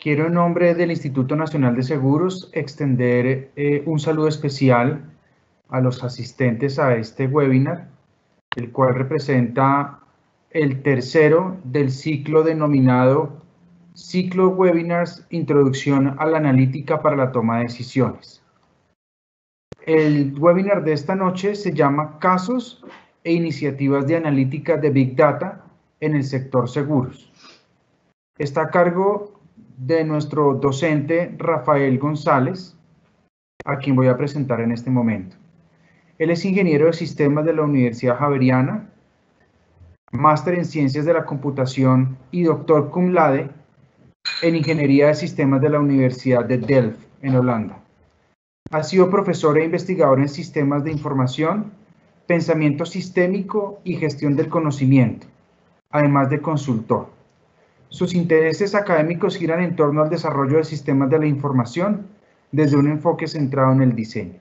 Quiero en nombre del Instituto Nacional de Seguros extender un saludo especial a los asistentes a este webinar, el cual representa el tercero del ciclo denominado Ciclo Webinars Introducción a la Analítica para la Toma de Decisiones. El webinar de esta noche se llama Casos e Iniciativas de Analítica de Big Data en el sector seguros. Está a cargo de nuestro docente Rafael González, a quien voy a presentar en este momento. Él es ingeniero de sistemas de la Universidad Javeriana, máster en ciencias de la computación y doctor cum laude en ingeniería de sistemas de la Universidad de Delft, en Holanda. Ha sido profesor e investigador en sistemas de información, pensamiento sistémico y gestión del conocimiento, además de consultor. Sus intereses académicos giran en torno al desarrollo de sistemas de la información desde un enfoque centrado en el diseño.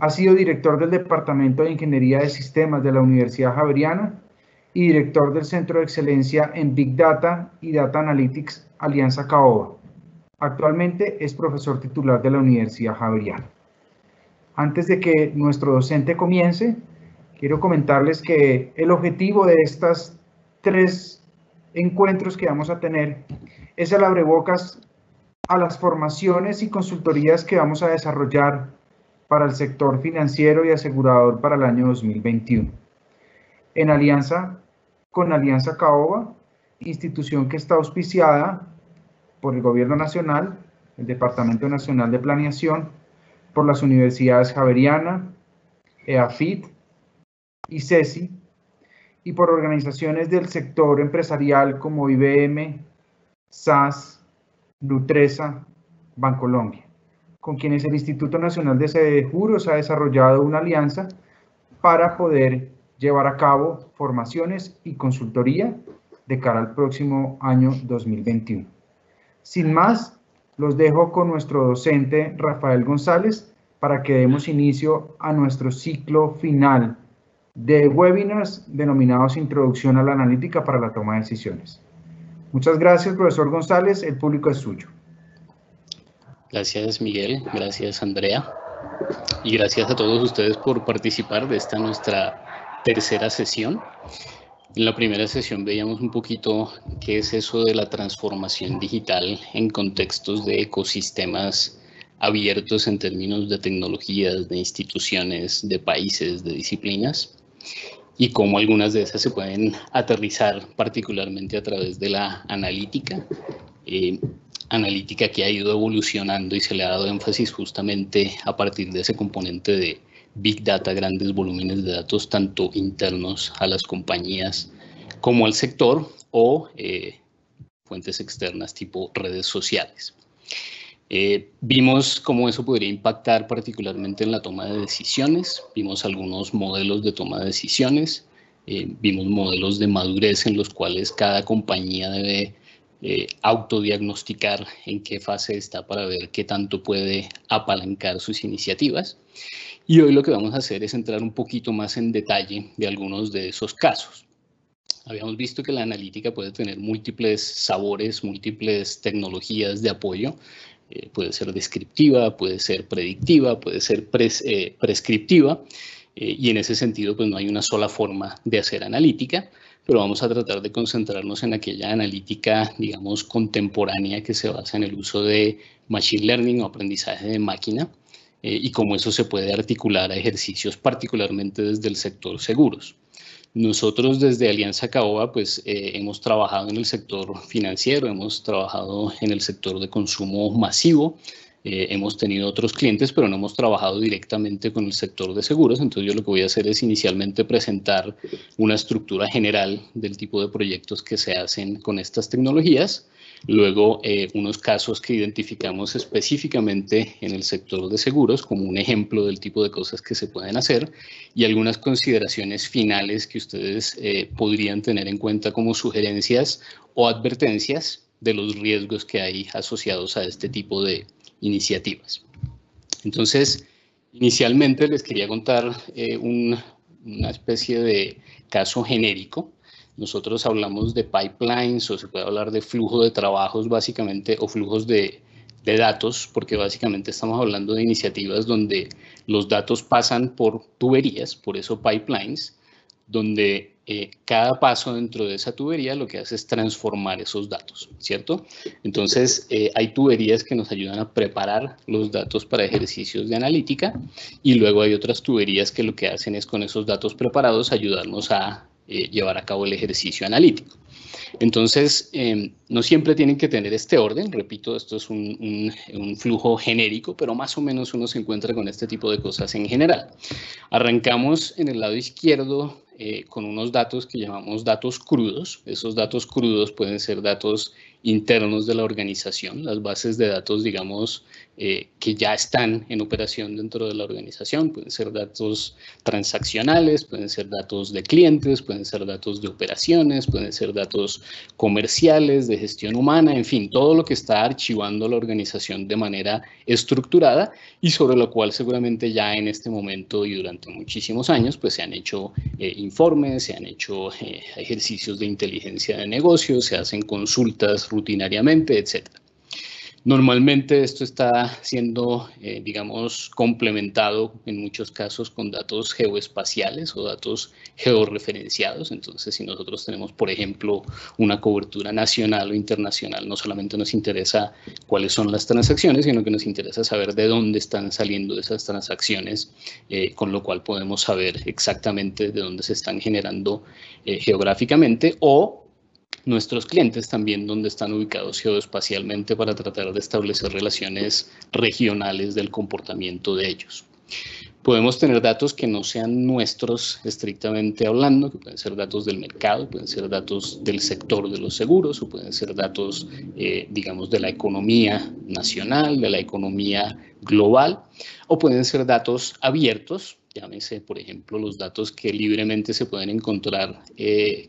Ha sido director del Departamento de Ingeniería de Sistemas de la Universidad Javeriana y director del Centro de Excelencia en Big Data y Data Analytics Alianza Caoba. Actualmente es profesor titular de la Universidad Javeriana. Antes de que nuestro docente comience, quiero comentarles que el objetivo de estas 3 encuentros que vamos a tener es el abrebocas a las formaciones y consultorías que vamos a desarrollar para el sector financiero y asegurador para el año 2021. En alianza con Alianza Caoba, institución que está auspiciada por el Gobierno Nacional, el Departamento Nacional de Planeación, por las universidades Javeriana, EAFIT y CESI, y por organizaciones del sector empresarial como IBM, SAS, Nutresa, Bancolombia, con quienes el Instituto Nacional de Seguros ha desarrollado una alianza para poder llevar a cabo formaciones y consultoría de cara al próximo año 2021. Sin más, los dejo con nuestro docente Rafael González para que demos inicio a nuestro ciclo final de webinars denominados Introducción a la Analítica para la Toma de Decisiones. Muchas gracias, profesor González. El público es suyo. Gracias, Miguel. Gracias, Andrea. Y gracias a todos ustedes por participar de esta nuestra tercera sesión. En la primera sesión veíamos un poquito qué es eso de la transformación digital en contextos de ecosistemas abiertos en términos de tecnologías, de instituciones, de países, de disciplinas, y cómo algunas de esas se pueden aterrizar particularmente a través de la analítica, analítica que ha ido evolucionando y se le ha dado énfasis justamente a partir de ese componente de Big Data, grandes volúmenes de datos, tanto internos a las compañías como al sector, o fuentes externas tipo redes sociales. Vimos cómo eso podría impactar particularmente en la toma de decisiones, vimos algunos modelos de toma de decisiones, vimos modelos de madurez en los cuales cada compañía debe autodiagnosticar en qué fase está para ver qué tanto puede apalancar sus iniciativas. Y hoy lo que vamos a hacer es entrar un poquito más en detalle de algunos de esos casos. Habíamos visto que la analítica puede tener múltiples sabores, múltiples tecnologías de apoyo. Puede ser descriptiva, puede ser predictiva, puede ser prescriptiva. Y en ese sentido, pues no hay una sola forma de hacer analítica, pero vamos a tratar de concentrarnos en aquella analítica, digamos, contemporánea que se basa en el uso de machine learning o aprendizaje de máquina, y cómo eso se puede articular a ejercicios particularmente desde el sector seguros. Nosotros desde Alianza Caoba pues hemos trabajado en el sector financiero, hemos trabajado en el sector de consumo masivo, hemos tenido otros clientes, pero no hemos trabajado directamente con el sector de seguros. Entonces yo lo que voy a hacer es inicialmente presentar una estructura general del tipo de proyectos que se hacen con estas tecnologías. Luego, unos casos que identificamos específicamente en el sector de seguros como un ejemplo del tipo de cosas que se pueden hacer, y algunas consideraciones finales que ustedes podrían tener en cuenta como sugerencias o advertencias de los riesgos que hay asociados a este tipo de iniciativas. Entonces, inicialmente les quería contar una especie de caso genérico nosotros hablamos de pipelines o se puede hablar de flujo de trabajos básicamente o flujos de datos, porque básicamente estamos hablando de iniciativas donde los datos pasan por tuberías, por eso pipelines, donde cada paso dentro de esa tubería lo que hace es transformar esos datos, ¿cierto? Entonces, hay tuberías que nos ayudan a preparar los datos para ejercicios de analítica y luego hay otras tuberías que lo que hacen es con esos datos preparados ayudarnos a llevar a cabo el ejercicio analítico. Entonces, no siempre tienen que tener este orden, repito, esto es un flujo genérico, pero más o menos uno se encuentra con este tipo de cosas en general. Arrancamos en el lado izquierdo con unos datos que llamamos datos crudos. Esos datos crudos pueden ser datos internos de la organización, las bases de datos, digamos, que ya están en operación dentro de la organización. Pueden ser datos transaccionales, pueden ser datos de clientes, pueden ser datos de operaciones, pueden ser datos comerciales, de gestión humana, en fin, todo lo que está archivando la organización de manera estructurada y sobre lo cual seguramente ya en este momento y durante muchísimos años pues se han hecho informes, se han hecho ejercicios de inteligencia de negocios, se hacen consultas rutinariamente, etc. Normalmente esto está siendo, digamos, complementado en muchos casos con datos geoespaciales o datos georreferenciados. Entonces, si nosotros tenemos, por ejemplo, una cobertura nacional o internacional, no solamente nos interesa cuáles son las transacciones, sino que nos interesa saber de dónde están saliendo esas transacciones, con lo cual podemos saber exactamente de dónde se están generando geográficamente o nuestros clientes también donde están ubicados geoespacialmente para tratar de establecer relaciones regionales del comportamiento de ellos. Podemos tener datos que no sean nuestros estrictamente hablando, que pueden ser datos del mercado, pueden ser datos del sector de los seguros o pueden ser datos, digamos, de la economía nacional, de la economía global, o pueden ser datos abiertos, llámese, por ejemplo, los datos que libremente se pueden encontrar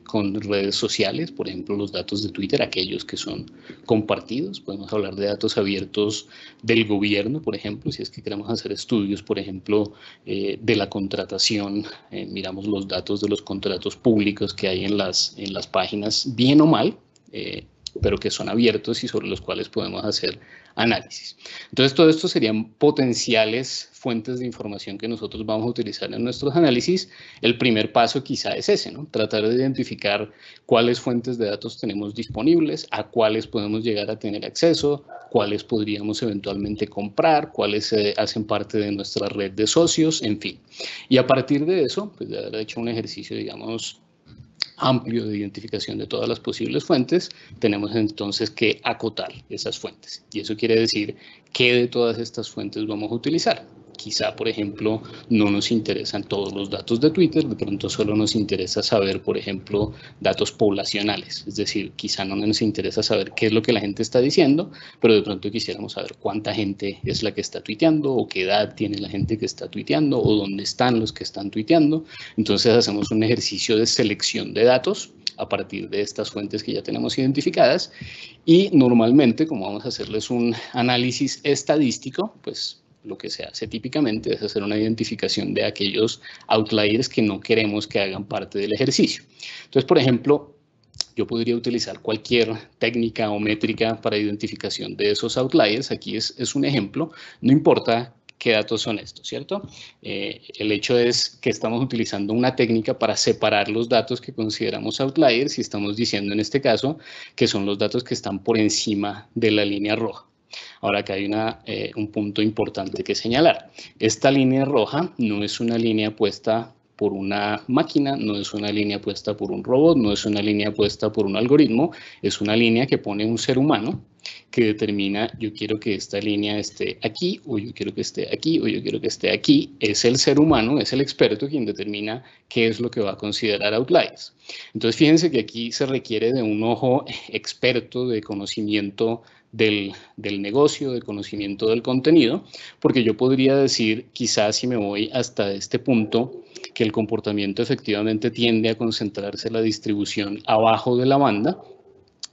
con redes sociales, por ejemplo, los datos de Twitter, aquellos que son compartidos. Podemos hablar de datos abiertos del gobierno, por ejemplo, si es que queremos hacer estudios, por ejemplo, de la contratación, miramos los datos de los contratos públicos que hay en las páginas, bien o mal, pero que son abiertos y sobre los cuales podemos hacer análisis. Entonces, todo esto serían potenciales fuentes de información que nosotros vamos a utilizar en nuestros análisis. El primer paso quizá es ese, ¿no? Tratar de identificar cuáles fuentes de datos tenemos disponibles, a cuáles podemos llegar a tener acceso, cuáles podríamos eventualmente comprar, cuáles hacen parte de nuestra red de socios, en fin. Y a partir de eso, pues de haber hecho un ejercicio, digamos, amplio de identificación de todas las posibles fuentes, tenemos entonces que acotar esas fuentes. Y eso quiere decir qué de todas estas fuentes vamos a utilizar. Quizá, por ejemplo, no nos interesan todos los datos de Twitter, de pronto solo nos interesa saber, por ejemplo, datos poblacionales. Es decir, quizá no nos interesa saber qué es lo que la gente está diciendo, pero de pronto quisiéramos saber cuánta gente es la que está tuiteando o qué edad tiene la gente que está tuiteando o dónde están los que están tuiteando. Entonces hacemos un ejercicio de selección de datos a partir de estas fuentes que ya tenemos identificadas y normalmente, como vamos a hacerles un análisis estadístico, pues lo que se hace típicamente es hacer una identificación de aquellos outliers que no queremos que hagan parte del ejercicio. Entonces, por ejemplo, yo podría utilizar cualquier técnica o métrica para identificación de esos outliers. Aquí es un ejemplo, no importa qué datos son estos, ¿cierto? El hecho es que estamos utilizando una técnica para separar los datos que consideramos outliers y estamos diciendo en este caso que son los datos que están por encima de la línea roja. Ahora acá hay un punto importante que señalar. Esta línea roja no es una línea puesta por una máquina, no es una línea puesta por un robot, no es una línea puesta por un algoritmo, es una línea que pone un ser humano que determina, yo quiero que esta línea esté aquí, o yo quiero que esté aquí, o yo quiero que esté aquí. Es el ser humano, es el experto quien determina qué es lo que va a considerar outliers. Entonces, fíjense que aquí se requiere de un ojo experto de conocimiento del negocio, de conocimiento del contenido, porque yo podría decir, quizás si me voy hasta este punto, que el comportamiento efectivamente tiende a concentrarse en la distribución abajo de la banda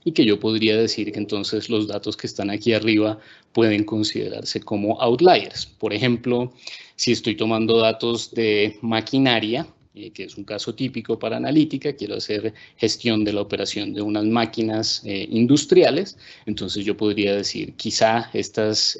y que yo podría decir que entonces los datos que están aquí arriba pueden considerarse como outliers. Por ejemplo, si estoy tomando datos de maquinaria, que es un caso típico para analítica, quiero hacer gestión de la operación de unas máquinas industriales, entonces yo podría decir, quizá estas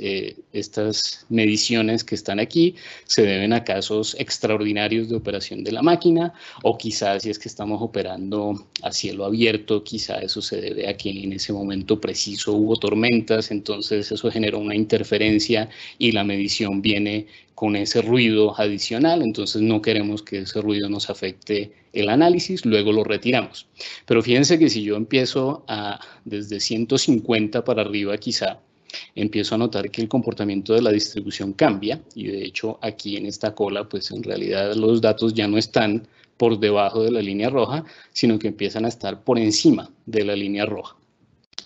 mediciones que están aquí se deben a casos extraordinarios de operación de la máquina, o quizás si es que estamos operando a cielo abierto, quizá eso se debe a que en ese momento preciso hubo tormentas, entonces eso generó una interferencia y la medición viene con ese ruido adicional, entonces no queremos que ese ruido nos afecte el análisis, luego lo retiramos. Pero fíjense que si yo empiezo desde 150 para arriba quizá, empiezo a notar que el comportamiento de la distribución cambia, y de hecho aquí en esta cola pues en realidad los datos ya no están por debajo de la línea roja, sino que empiezan a estar por encima de la línea roja.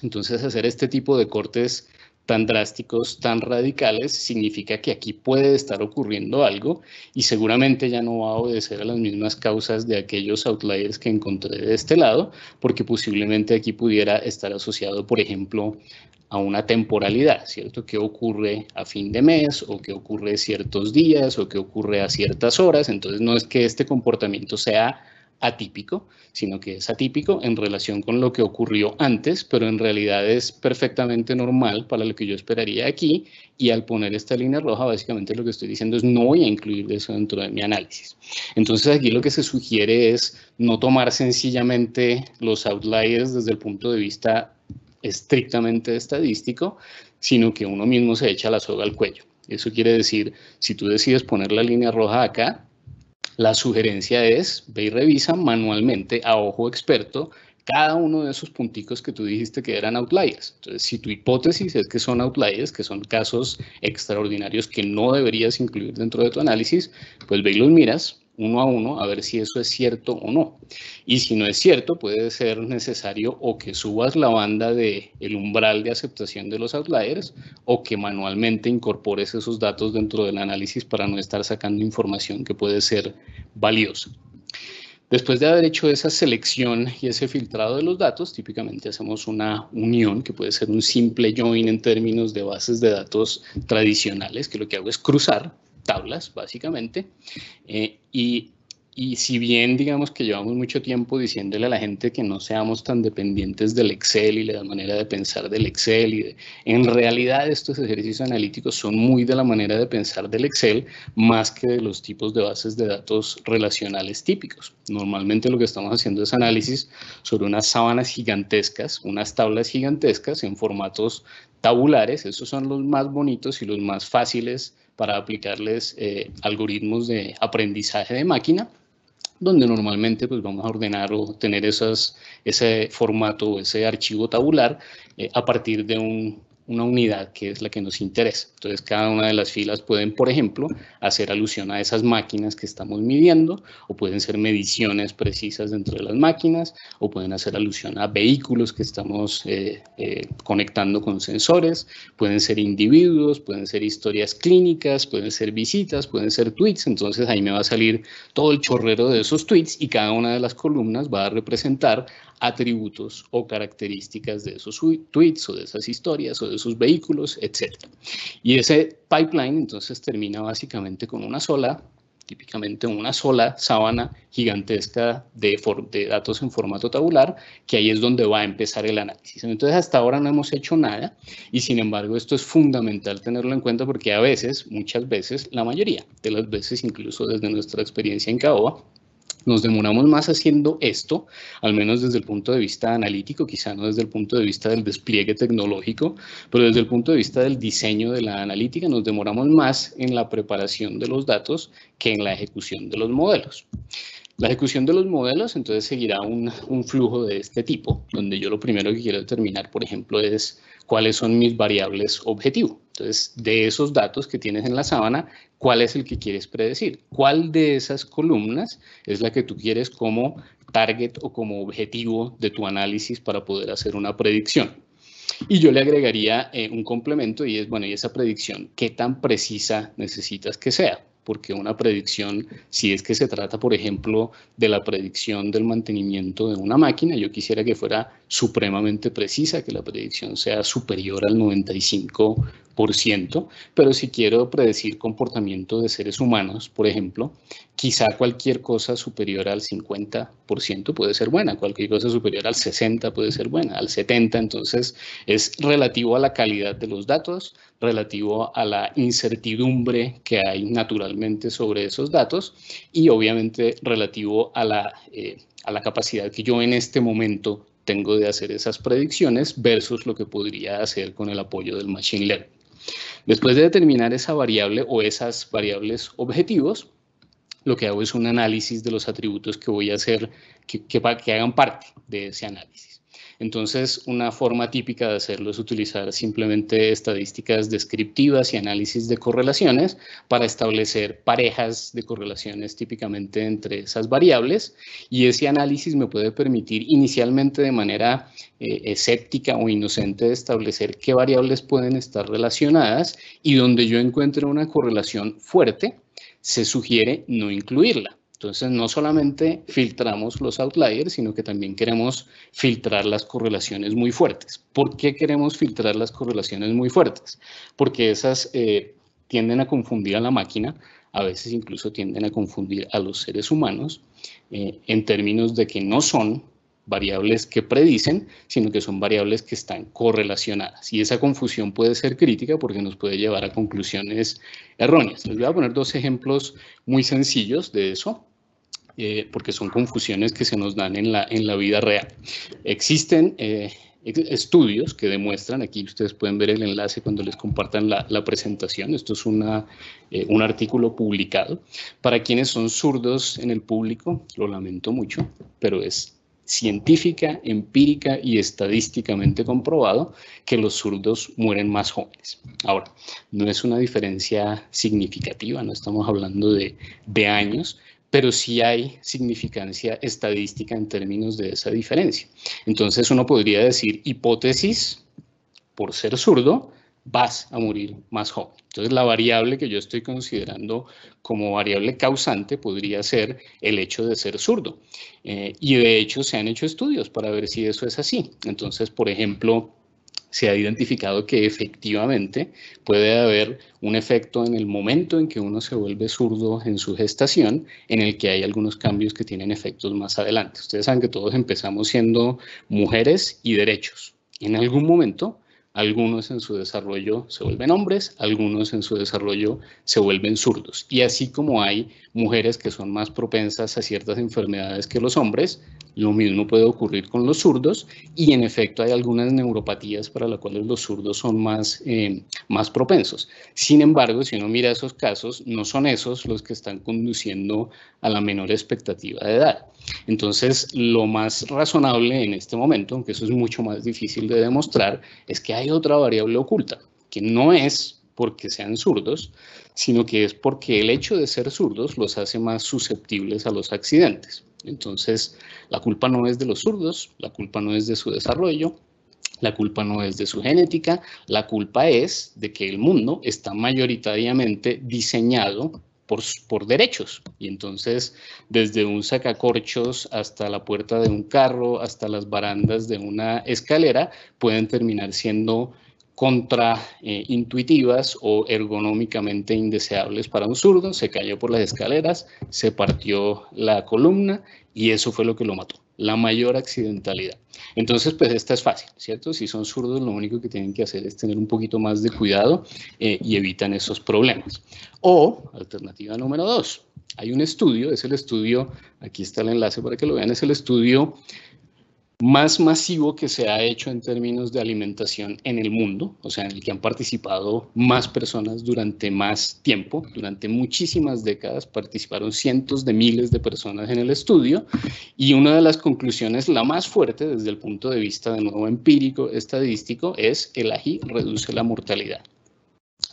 Entonces hacer este tipo de cortes tan drásticos, tan radicales, significa que aquí puede estar ocurriendo algo y seguramente ya no va a obedecer a las mismas causas de aquellos outliers que encontré de este lado, porque posiblemente aquí pudiera estar asociado, por ejemplo, a una temporalidad, ¿cierto? ¿Qué ocurre a fin de mes o qué ocurre ciertos días o qué ocurre a ciertas horas? Entonces no es que este comportamiento sea atípico, sino que es atípico en relación con lo que ocurrió antes, pero en realidad es perfectamente normal para lo que yo esperaría aquí, y al poner esta línea roja, básicamente lo que estoy diciendo es no voy a incluir eso dentro de mi análisis. Entonces aquí lo que se sugiere es no tomar sencillamente los outliers desde el punto de vista estrictamente estadístico, sino que uno mismo se echa la soga al cuello. Eso quiere decir, si tú decides poner la línea roja acá, la sugerencia es, ve y revisa manualmente a ojo experto cada uno de esos punticos que tú dijiste que eran outliers. Entonces, si tu hipótesis es que son outliers, que son casos extraordinarios que no deberías incluir dentro de tu análisis, pues ve y los miras uno a uno a ver si eso es cierto o no. Y si no es cierto, puede ser necesario o que subas la banda del umbral de aceptación de los outliers o que manualmente incorpores esos datos dentro del análisis para no estar sacando información que puede ser valiosa. Después de haber hecho esa selección y ese filtrado de los datos, típicamente hacemos una unión, que puede ser un simple join en términos de bases de datos tradicionales, que lo que hago es cruzar tablas, básicamente, y si bien digamos que llevamos mucho tiempo diciéndole a la gente que no seamos tan dependientes del Excel y de la manera de pensar del Excel, en realidad estos ejercicios analíticos son muy de la manera de pensar del Excel más que de los tipos de bases de datos relacionales típicos. Normalmente lo que estamos haciendo es análisis sobre unas sábanas gigantescas, unas tablas gigantescas en formatos tabulares. Estos son los más bonitos y los más fáciles para aplicarles algoritmos de aprendizaje de máquina, donde normalmente pues vamos a ordenar o tener ese formato o ese archivo tabular a partir de una unidad que es la que nos interesa. Entonces, cada una de las filas pueden, por ejemplo, hacer alusión a esas máquinas que estamos midiendo, o pueden ser mediciones precisas dentro de las máquinas, o pueden hacer alusión a vehículos que estamos conectando con sensores, pueden ser individuos, pueden ser historias clínicas, pueden ser visitas, pueden ser tweets. Entonces, ahí me va a salir todo el chorrero de esos tweets y cada una de las columnas va a representar atributos o características de esos tweets o de esas historias o de esos vehículos, etc. Y ese pipeline entonces termina básicamente con típicamente una sola sábana gigantesca de datos en formato tabular, que ahí es donde va a empezar el análisis. Entonces hasta ahora no hemos hecho nada y sin embargo esto es fundamental tenerlo en cuenta porque a veces, muchas veces, la mayoría de las veces, incluso desde nuestra experiencia en Caoba, nos demoramos más haciendo esto, al menos desde el punto de vista analítico, quizá no desde el punto de vista del despliegue tecnológico, pero desde el punto de vista del diseño de la analítica nos demoramos más en la preparación de los datos que en la ejecución de los modelos. La ejecución de los modelos entonces seguirá un flujo de este tipo, donde yo lo primero que quiero determinar, por ejemplo, es cuáles son mis variables objetivo. Entonces, de esos datos que tienes en la sábana, ¿cuál es el que quieres predecir? ¿Cuál de esas columnas es la que tú quieres como target o como objetivo de tu análisis para poder hacer una predicción? Y yo le agregaría un complemento y es, bueno, ¿y esa predicción qué tan precisa necesitas que sea? Porque una predicción, si es que se trata, por ejemplo, de la predicción del mantenimiento de una máquina, yo quisiera que fuera supremamente precisa, que la predicción sea superior al 95%, pero si quiero predecir comportamiento de seres humanos, por ejemplo, Quizá cualquier cosa superior al 50% puede ser buena, cualquier cosa superior al 60% puede ser buena, al 70%, entonces es relativo a la calidad de los datos, relativo a la incertidumbre que hay naturalmente sobre esos datos y obviamente relativo a la capacidad que yo en este momento tengo de hacer esas predicciones versus lo que podría hacer con el apoyo del Machine Learning. Después de determinar esa variable o esas variables objetivos, lo que hago es un análisis de los atributos que voy a hacer que hagan parte de ese análisis. Entonces, una forma típica de hacerlo es utilizar simplemente estadísticas descriptivas y análisis de correlaciones para establecer parejas de correlaciones típicamente entre esas variables, y ese análisis me puede permitir inicialmente de manera escéptica o inocente de establecer qué variables pueden estar relacionadas, y donde yo encuentre una correlación fuerte, se sugiere no incluirla. Entonces, no solamente filtramos los outliers, sino que también queremos filtrar las correlaciones muy fuertes. ¿Por qué queremos filtrar las correlaciones muy fuertes? Porque esas tienden a confundir a la máquina, a veces incluso tienden a confundir a los seres humanos, en términos de que no son variables que predicen, sino que son variables que están correlacionadas. Y esa confusión puede ser crítica porque nos puede llevar a conclusiones erróneas. Les voy a poner dos ejemplos muy sencillos de eso, porque son confusiones que se nos dan en la vida real. Existen estudios que demuestran, aquí ustedes pueden ver el enlace cuando les compartan la presentación, esto es un artículo publicado. Para quienes son zurdos en el público, lo lamento mucho, pero es científica, empírica y estadísticamente comprobado que los zurdos mueren más jóvenes. Ahora, no es una diferencia significativa, no estamos hablando de años, pero sí hay significancia estadística en términos de esa diferencia. Entonces uno podría decir, hipótesis, por ser zurdo, vas a morir más joven. Entonces la variable que yo estoy considerando como variable causante podría ser el hecho de ser zurdo. Y de hecho se han hecho estudios para ver si eso es así. Entonces, por ejemplo, se ha identificado que efectivamente puede haber un efecto en el momento en que uno se vuelve zurdo en su gestación, en el que hay algunos cambios que tienen efectos más adelante. Ustedes saben que todos empezamos siendo mujeres y derechos. En algún momento, algunos en su desarrollo se vuelven hombres, algunos en su desarrollo se vuelven zurdos. Y así como hay mujeres que son más propensas a ciertas enfermedades que los hombres, lo mismo puede ocurrir con los zurdos, y en efecto hay algunas neuropatías para las cuales los zurdos son más propensos. Sin embargo, si uno mira esos casos, no son esos los que están conduciendo a la menor expectativa de edad. Entonces, lo más razonable en este momento, aunque eso es mucho más difícil de demostrar, es que hay otra variable oculta, que no es porque sean zurdos, sino que es porque el hecho de ser zurdos los hace más susceptibles a los accidentes. Entonces, la culpa no es de los zurdos, la culpa no es de su desarrollo, la culpa no es de su genética, la culpa es de que el mundo está mayoritariamente diseñado por derechos. Y entonces, desde un sacacorchos hasta la puerta de un carro, hasta las barandas de una escalera, pueden terminar siendo contraintuitivas o ergonómicamente indeseables para un zurdo. Se cayó por las escaleras, se partió la columna y eso fue lo que lo mató, la mayor accidentalidad. Entonces, pues esta es fácil, ¿cierto? Si son zurdos, lo único que tienen que hacer es tener un poquito más de cuidado y evitan esos problemas. O, alternativa número 2, hay un estudio, es el estudio, aquí está el enlace para que lo vean, es el estudio más masivo que se ha hecho en términos de alimentación en el mundo, o sea, en el que han participado más personas durante más tiempo, durante muchísimas décadas participaron cientos de miles de personas en el estudio, y una de las conclusiones, la más fuerte desde el punto de vista de nuevo empírico, estadístico, es el ají reduce la mortalidad.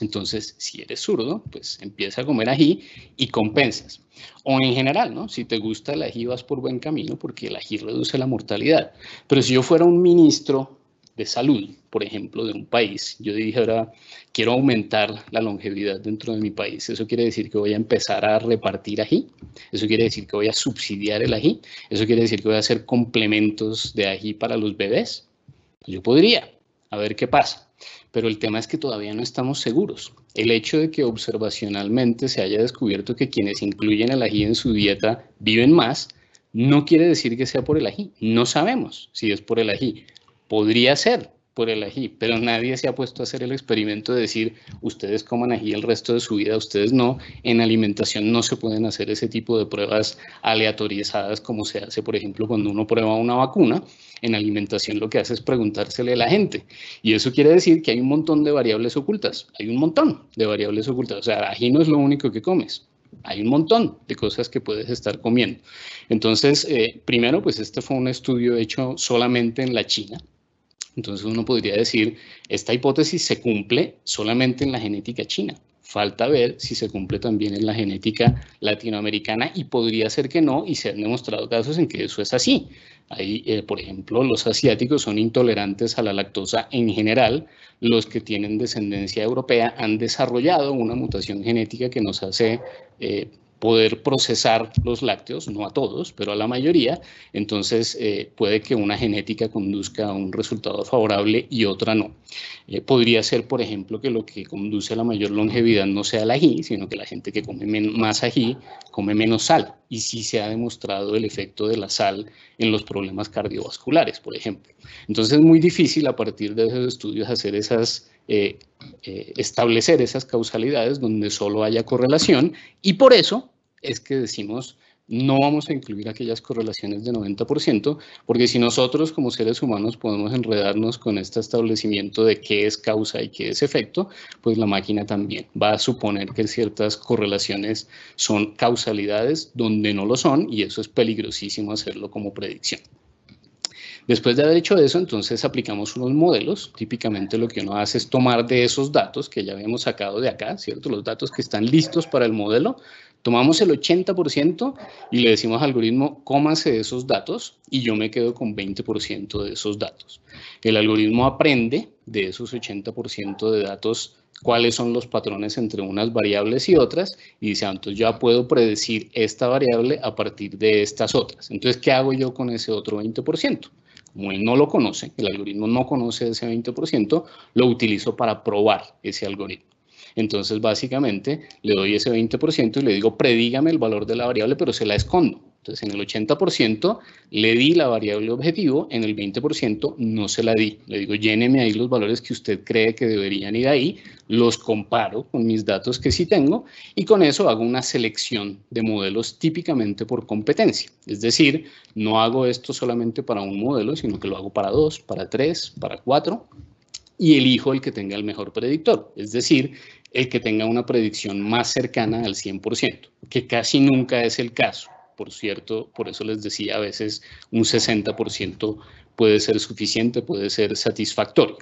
Entonces, si eres zurdo, pues empieza a comer ají y compensas. O en general, ¿no? Si te gusta el ají, vas por buen camino porque el ají reduce la mortalidad. Pero si yo fuera un ministro de salud, por ejemplo, de un país, yo dijera, quiero aumentar la longevidad dentro de mi país. Eso quiere decir que voy a empezar a repartir ají. Eso quiere decir que voy a subsidiar el ají. Eso quiere decir que voy a hacer complementos de ají para los bebés. Pues yo podría, a ver qué pasa. pero el tema es que todavía no estamos seguros. El hecho de que observacionalmente se haya descubierto que quienes incluyen el ají en su dieta viven más, no quiere decir que sea por el ají. No sabemos si es por el ají. Podría ser por el ají, pero nadie se ha puesto a hacer el experimento de decir, ustedes coman ají el resto de su vida, ustedes no. En alimentación no se pueden hacer ese tipo de pruebas aleatorizadas como se hace, por ejemplo, cuando uno prueba una vacuna. En alimentación lo que hace es preguntársele a la gente. Y eso quiere decir que hay un montón de variables ocultas. Hay un montón de variables ocultas. O sea, ají no es lo único que comes. Hay un montón de cosas que puedes estar comiendo. Entonces, primero, pues este fue un estudio hecho solamente en la China. Entonces uno podría decir, esta hipótesis se cumple solamente en la genética china. Falta ver si se cumple también en la genética latinoamericana y podría ser que no, y se han demostrado casos en que eso es así. Ahí, por ejemplo, los asiáticos son intolerantes a la lactosa en general. Los que tienen descendencia europea han desarrollado una mutación genética que nos hace poder procesar los lácteos, no a todos, pero a la mayoría. Entonces puede que una genética conduzca a un resultado favorable y otra no. Podría ser, por ejemplo, que lo que conduce a la mayor longevidad no sea el ají, sino que la gente que come más ají come menos sal. Y sí se ha demostrado el efecto de la sal en los problemas cardiovasculares, por ejemplo. Entonces es muy difícil a partir de esos estudios hacer establecer esas causalidades donde solo haya correlación, y por eso es que decimos no vamos a incluir aquellas correlaciones de 90%, porque si nosotros como seres humanos podemos enredarnos con este establecimiento de qué es causa y qué es efecto, pues la máquina también va a suponer que ciertas correlaciones son causalidades donde no lo son, y eso es peligrosísimo hacerlo como predicción. Después de haber hecho eso, entonces aplicamos unos modelos. Típicamente lo que uno hace es tomar de esos datos que ya habíamos sacado de acá, ¿cierto? Los datos que están listos para el modelo. Tomamos el 80% y le decimos al algoritmo, cómase esos datos, y yo me quedo con 20% de esos datos. El algoritmo aprende de esos 80% de datos cuáles son los patrones entre unas variables y otras, y dice, entonces ya puedo predecir esta variable a partir de estas otras. Entonces, ¿qué hago yo con ese otro 20%? Como él no lo conoce, el algoritmo no conoce ese 20%, lo utilizo para probar ese algoritmo. Entonces, básicamente, le doy ese 20% y le digo, predígame el valor de la variable, pero se la escondo. Entonces, en el 80% le di la variable objetivo, en el 20% no se la di. Le digo, lléneme ahí los valores que usted cree que deberían ir ahí, los comparo con mis datos que sí tengo, y con eso hago una selección de modelos típicamente por competencia. Es decir, no hago esto solamente para un modelo, sino que lo hago para 2, para 3, para 4, y elijo el que tenga el mejor predictor. Es decir, el que tenga una predicción más cercana al 100%, que casi nunca es el caso. Por cierto, por eso les decía, a veces un 60% puede ser suficiente, puede ser satisfactorio.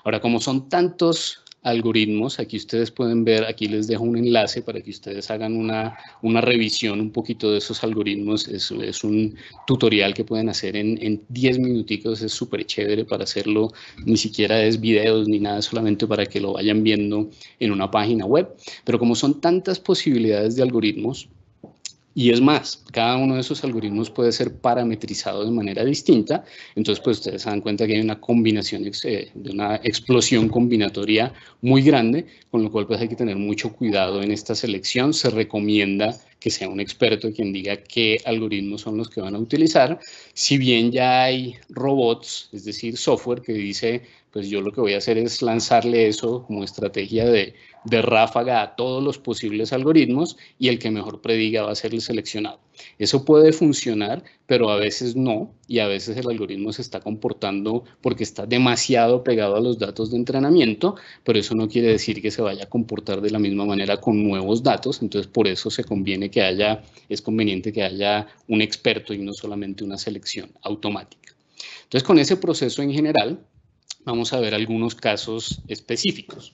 Ahora, como son tantos algoritmos, aquí ustedes pueden ver, aquí les dejo un enlace para que ustedes hagan una revisión un poquito de esos algoritmos. Es un tutorial que pueden hacer en 10 minuticos, es súper chévere para hacerlo, ni siquiera es videos ni nada, solamente para que lo vayan viendo en una página web. Pero como son tantas posibilidades de algoritmos, y es más, cada uno de esos algoritmos puede ser parametrizado de manera distinta, entonces pues ustedes se dan cuenta que hay una combinación, de una explosión combinatoria muy grande, con lo cual pues hay que tener mucho cuidado en esta selección. Se recomienda que sea un experto quien diga qué algoritmos son los que van a utilizar. Si bien ya hay robots, es decir, software que dice, pues yo lo que voy a hacer es lanzarle eso como estrategia de ráfaga a todos los posibles algoritmos, y el que mejor prediga va a ser el seleccionado. Eso puede funcionar, pero a veces no, y a veces el algoritmo se está comportando porque está demasiado pegado a los datos de entrenamiento, pero eso no quiere decir que se vaya a comportar de la misma manera con nuevos datos. Entonces, por eso es conveniente que haya un experto y no solamente una selección automática. Entonces, con ese proceso en general, vamos a ver algunos casos específicos.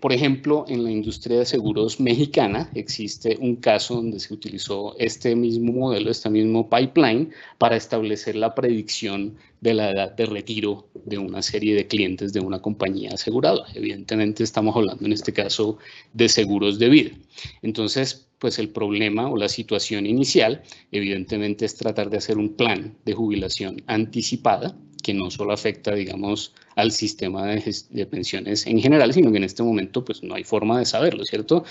Por ejemplo, en la industria de seguros mexicana existe un caso donde se utilizó este mismo modelo, este mismo pipeline, para establecer la predicción de la edad de retiro de una serie de clientes de una compañía aseguradora. Evidentemente estamos hablando en este caso de seguros de vida. Entonces, pues el problema o la situación inicial, evidentemente, es tratar de hacer un plan de jubilación anticipada que no solo afecta, digamos, al sistema de pensiones en general, sino que en este momento pues no hay forma de saberlo, ¿cierto?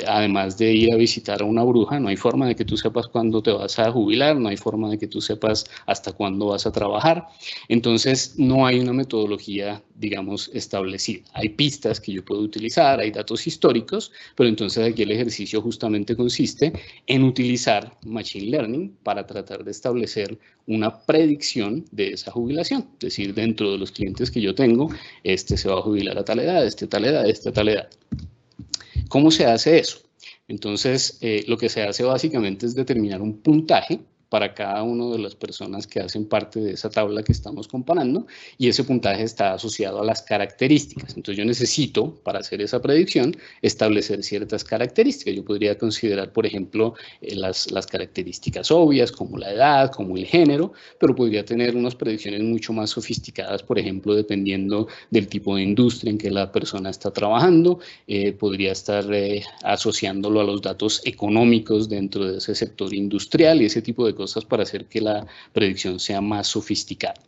Además de ir a visitar a una bruja, no hay forma de que tú sepas cuándo te vas a jubilar, no hay forma de que tú sepas hasta cuándo vas a trabajar. Entonces no hay una metodología, digamos, establecida. Hay pistas que yo puedo utilizar, hay datos históricos, pero entonces aquí el ejercicio justamente consiste en utilizar Machine Learning para tratar de establecer una predicción de esa jubilación. Es decir, dentro de los clientes que yo tengo, este se va a jubilar a tal edad, este a tal edad, este a tal edad. ¿Cómo se hace eso? Entonces, lo que se hace básicamente es determinar un puntaje para cada una de las personas que hacen parte de esa tabla que estamos comparando, y ese puntaje está asociado a las características. Entonces yo necesito, para hacer esa predicción, establecer ciertas características. Yo podría considerar, por ejemplo, las características obvias, como la edad, como el género, pero podría tener unas predicciones mucho más sofisticadas, por ejemplo, dependiendo del tipo de industria en que la persona está trabajando. Podría estar asociándolo a los datos económicos dentro de ese sector industrial y ese tipo de cosas para hacer que la predicción sea más sofisticada.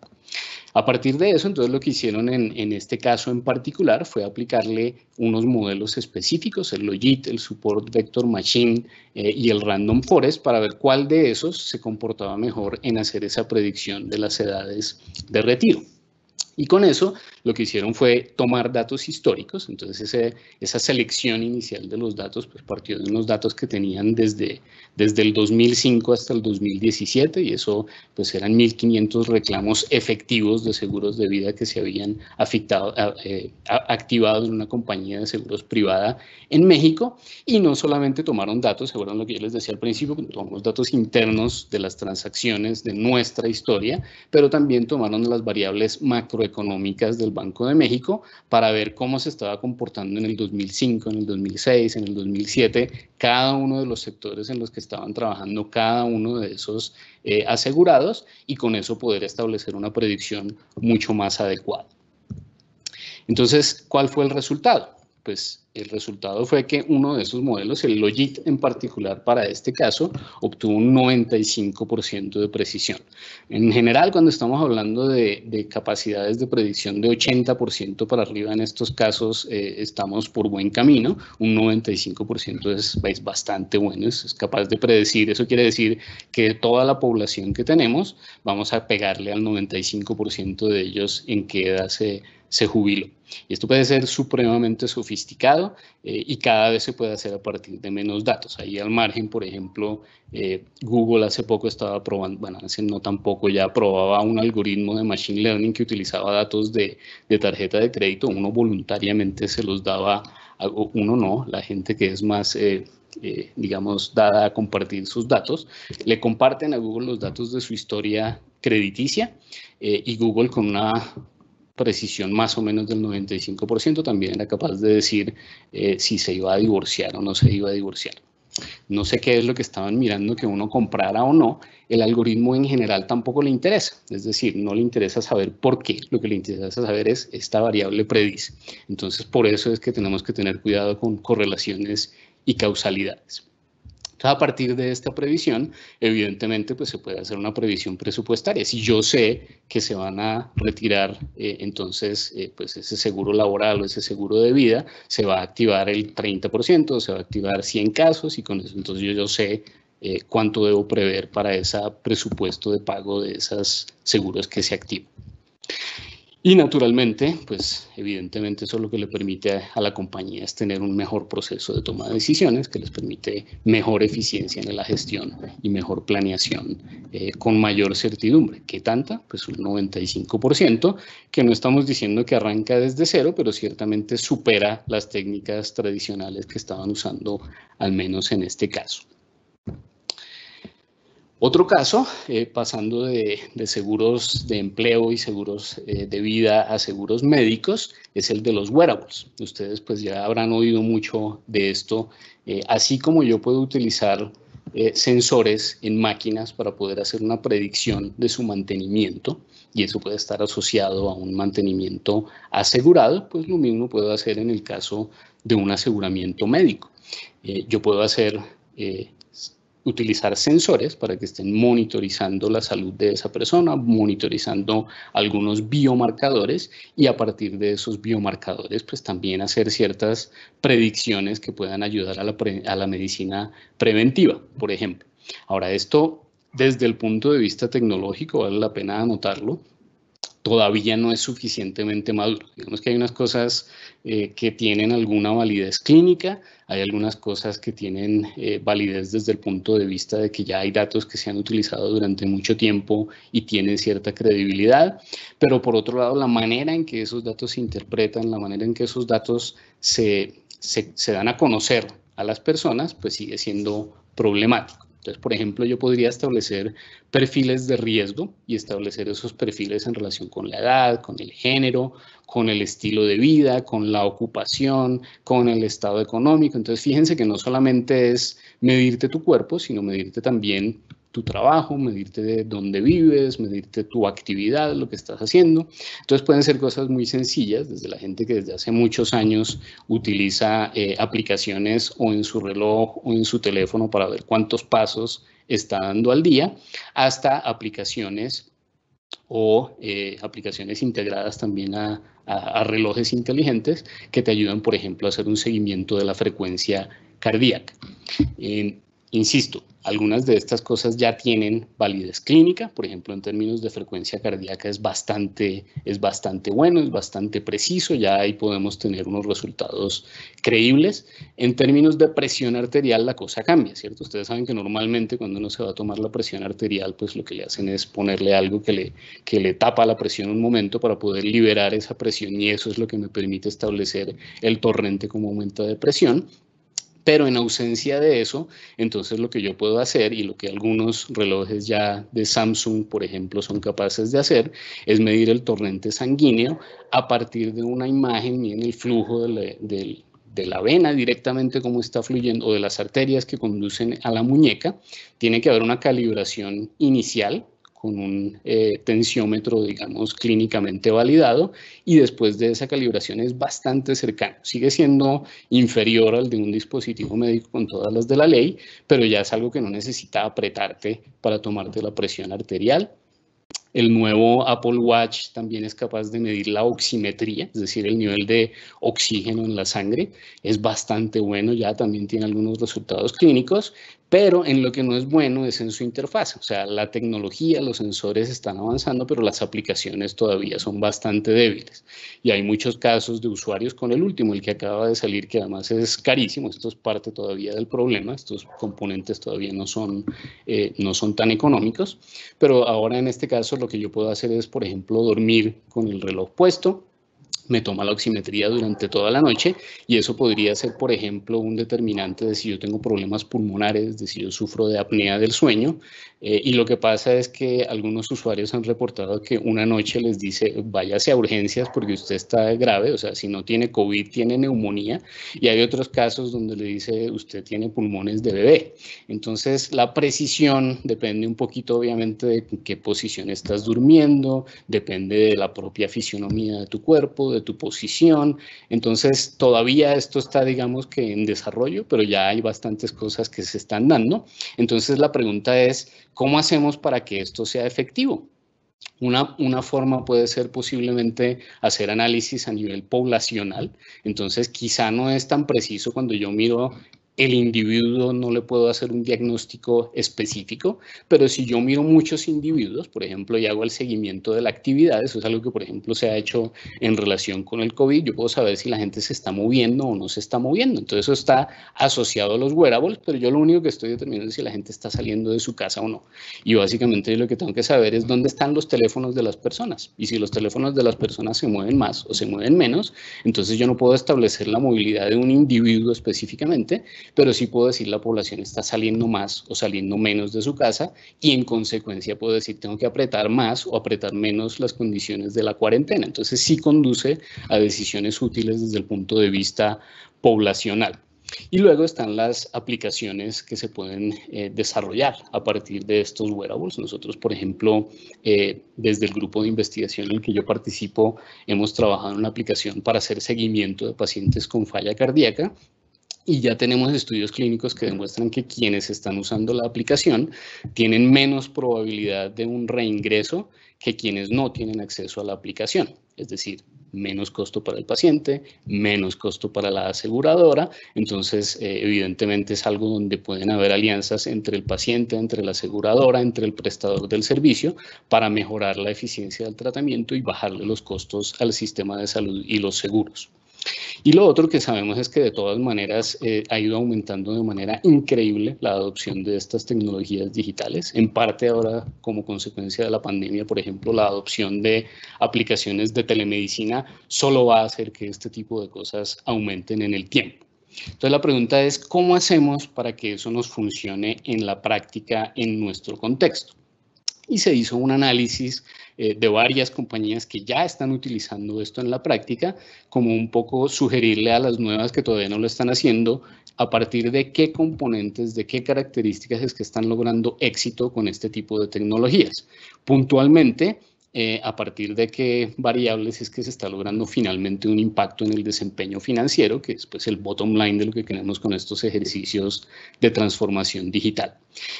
A partir de eso, entonces lo que hicieron en este caso en particular fue aplicarle unos modelos específicos, el Logit, el Support Vector Machine y el Random Forest, para ver cuál de esos se comportaba mejor en hacer esa predicción de las edades de retiro. Y con eso lo que hicieron fue tomar datos históricos. Entonces esa selección inicial de los datos pues partió de unos datos que tenían desde el 2005 hasta el 2017, y eso pues eran 1.500 reclamos efectivos de seguros de vida que se habían activado en una compañía de seguros privada en México. Y no solamente tomaron datos, seguro lo que yo les decía al principio, tomamos datos internos de las transacciones de nuestra historia, pero también tomaron las variables macroeconómicas del Banco de México para ver cómo se estaba comportando en el 2005, en el 2006, en el 2007, cada uno de los sectores en los que estaban trabajando cada uno de esos asegurados, y con eso poder establecer una predicción mucho más adecuada. Entonces, ¿cuál fue el resultado? Pues el resultado fue que uno de esos modelos, el Logit en particular para este caso, obtuvo un 95% de precisión. En general, cuando estamos hablando de capacidades de predicción de 80% para arriba, en estos casos estamos por buen camino. Un 95% es bastante bueno, es capaz de predecir. Eso quiere decir que toda la población que tenemos, vamos a pegarle al 95% de ellos en qué edad se jubiló. Y esto puede ser supremamente sofisticado y cada vez se puede hacer a partir de menos datos. Ahí al margen, por ejemplo, Google hace poco estaba probando, bueno, hace no tampoco ya probaba un algoritmo de Machine Learning que utilizaba datos de tarjeta de crédito. Uno voluntariamente se los daba, uno no, la gente que es más digamos, dada a compartir sus datos, le comparten a Google los datos de su historia crediticia y Google, con una precisión más o menos del 95%, también era capaz de decir si se iba a divorciar o no se iba a divorciar. No sé qué es lo que estaban mirando que uno comprara o no. El algoritmo en general tampoco le interesa, es decir, no le interesa saber por qué, lo que le interesa saber es esta variable predice. Entonces, por eso es que tenemos que tener cuidado con correlaciones y causalidades. Entonces, a partir de esta previsión, evidentemente, pues se puede hacer una previsión presupuestaria. Si yo sé que se van a retirar, entonces, pues ese seguro laboral o ese seguro de vida, se va a activar el 30%, se va a activar 100 casos, y con eso, entonces, yo sé cuánto debo prever para ese presupuesto de pago de esos seguros que se activan. Y naturalmente, pues evidentemente eso lo que le permite a la compañía es tener un mejor proceso de toma de decisiones, que les permite mejor eficiencia en la gestión y mejor planeación con mayor certidumbre. ¿Qué tanta? Pues un 95%, que no estamos diciendo que arranca desde cero, pero ciertamente supera las técnicas tradicionales que estaban usando, al menos en este caso. Otro caso, pasando de seguros de empleo y seguros de vida a seguros médicos, es el de los wearables. Ustedes pues ya habrán oído mucho de esto. Así como yo puedo utilizar sensores en máquinas para poder hacer una predicción de su mantenimiento, y eso puede estar asociado a un mantenimiento asegurado, pues lo mismo puedo hacer en el caso de un aseguramiento médico. Yo puedo hacer utilizar sensores para que estén monitorizando la salud de esa persona, monitorizando algunos biomarcadores y a partir de esos biomarcadores pues también hacer ciertas predicciones que puedan ayudar a la medicina preventiva, por ejemplo. Ahora, esto desde el punto de vista tecnológico, vale la pena anotarlo, todavía no es suficientemente maduro. Digamos que hay unas cosas que tienen alguna validez clínica, hay algunas cosas que tienen validez desde el punto de vista de que ya hay datos que se han utilizado durante mucho tiempo y tienen cierta credibilidad, pero por otro lado, la manera en que esos datos se interpretan, la manera en que esos datos se dan a conocer a las personas, pues sigue siendo problemático. Entonces, por ejemplo, yo podría establecer perfiles de riesgo y establecer esos perfiles en relación con la edad, con el género, con el estilo de vida, con la ocupación, con el estado económico. Entonces, fíjense que no solamente es medirte tu cuerpo, sino medirte también tu trabajo, medirte de dónde vives, medirte tu actividad, lo que estás haciendo. Entonces pueden ser cosas muy sencillas, desde la gente que desde hace muchos años utiliza aplicaciones o en su reloj o en su teléfono para ver cuántos pasos está dando al día, hasta aplicaciones o aplicaciones integradas también a relojes inteligentes que te ayudan, por ejemplo, a hacer un seguimiento de la frecuencia cardíaca. Insisto, algunas de estas cosas ya tienen validez clínica, por ejemplo, en términos de frecuencia cardíaca es bastante bueno, es bastante preciso, ya ahí podemos tener unos resultados creíbles. En términos de presión arterial la cosa cambia, ¿cierto? Ustedes saben que normalmente cuando uno se va a tomar la presión arterial, pues lo que le hacen es ponerle algo que le tapa la presión un momento para poder liberar esa presión y eso es lo que me permite establecer el torrente como aumento de presión. Pero en ausencia de eso, entonces lo que yo puedo hacer y lo que algunos relojes ya de Samsung, por ejemplo, son capaces de hacer, es medir el torrente sanguíneo a partir de una imagen, miren el flujo de la vena directamente cómo está fluyendo o de las arterias que conducen a la muñeca. Tiene que haber una calibración inicial con un tensiómetro, digamos, clínicamente validado y después de esa calibración es bastante cercano. Sigue siendo inferior al de un dispositivo médico con todas las de la ley, pero ya es algo que no necesita apretarte para tomarte la presión arterial. El nuevo Apple Watch también es capaz de medir la oximetría, es decir, el nivel de oxígeno en la sangre. Es bastante bueno, ya también tiene algunos resultados clínicos, pero en lo que no es bueno es en su interfaz. O sea, la tecnología, los sensores están avanzando, pero las aplicaciones todavía son bastante débiles. Y hay muchos casos de usuarios con el último, el que acaba de salir, que además es carísimo. Esto es parte todavía del problema. Estos componentes todavía no son tan económicos. Pero ahora en este caso lo que yo puedo hacer es, por ejemplo, dormir con el reloj puesto. Me toma la oximetría durante toda la noche y eso podría ser, por ejemplo, un determinante de si yo tengo problemas pulmonares, de si yo sufro de apnea del sueño. Y lo que pasa es que algunos usuarios han reportado que una noche les dice, váyase a urgencias porque usted está grave, o sea, si no tiene COVID, tiene neumonía. Y hay otros casos donde le dice, usted tiene pulmones de bebé. Entonces, la precisión depende un poquito, obviamente, de en qué posición estás durmiendo, depende de la propia fisionomía de tu cuerpo, de tu posición. Entonces, todavía esto está, digamos que en desarrollo, pero ya hay bastantes cosas que se están dando. Entonces, la pregunta es, ¿cómo hacemos para que esto sea efectivo? Una forma puede ser posiblemente hacer análisis a nivel poblacional. Entonces, quizá no es tan preciso cuando yo miro el individuo, no le puedo hacer un diagnóstico específico, pero si yo miro muchos individuos, por ejemplo, y hago el seguimiento de la actividad, eso es algo que, por ejemplo, se ha hecho en relación con el COVID, yo puedo saber si la gente se está moviendo o no se está moviendo. Entonces, eso está asociado a los wearables, pero yo lo único que estoy determinando es si la gente está saliendo de su casa o no. Y básicamente lo que tengo que saber es dónde están los teléfonos de las personas. Y si los teléfonos de las personas se mueven más o se mueven menos, entonces yo no puedo establecer la movilidad de un individuo específicamente, pero sí puedo decir la población está saliendo más o saliendo menos de su casa y en consecuencia puedo decir tengo que apretar más o apretar menos las condiciones de la cuarentena. Entonces sí conduce a decisiones útiles desde el punto de vista poblacional. Y luego están las aplicaciones que se pueden desarrollar a partir de estos wearables. Nosotros, por ejemplo, desde el grupo de investigación en el que yo participo, hemos trabajado en una aplicación para hacer seguimiento de pacientes con falla cardíaca. Y ya tenemos estudios clínicos que demuestran que quienes están usando la aplicación tienen menos probabilidad de un reingreso que quienes no tienen acceso a la aplicación. Es decir, menos costo para el paciente, menos costo para la aseguradora. Entonces, evidentemente es algo donde pueden haber alianzas entre el paciente, entre la aseguradora, entre el prestador del servicio para mejorar la eficiencia del tratamiento y bajarle los costos al sistema de salud y los seguros. Y lo otro que sabemos es que de todas maneras ha ido aumentando de manera increíble la adopción de estas tecnologías digitales, en parte ahora como consecuencia de la pandemia, por ejemplo, la adopción de aplicaciones de telemedicina solo va a hacer que este tipo de cosas aumenten en el tiempo. Entonces la pregunta es, ¿cómo hacemos para que eso nos funcione en la práctica en nuestro contexto? Y se hizo un análisis de varias compañías que ya están utilizando esto en la práctica, como un poco sugerirle a las nuevas que todavía no lo están haciendo, a partir de qué componentes, de qué características es que están logrando éxito con este tipo de tecnologías. Puntualmente, a partir de qué variables es que se está logrando finalmente un impacto en el desempeño financiero, que es pues, el bottom line de lo que queremos con estos ejercicios de transformación digital.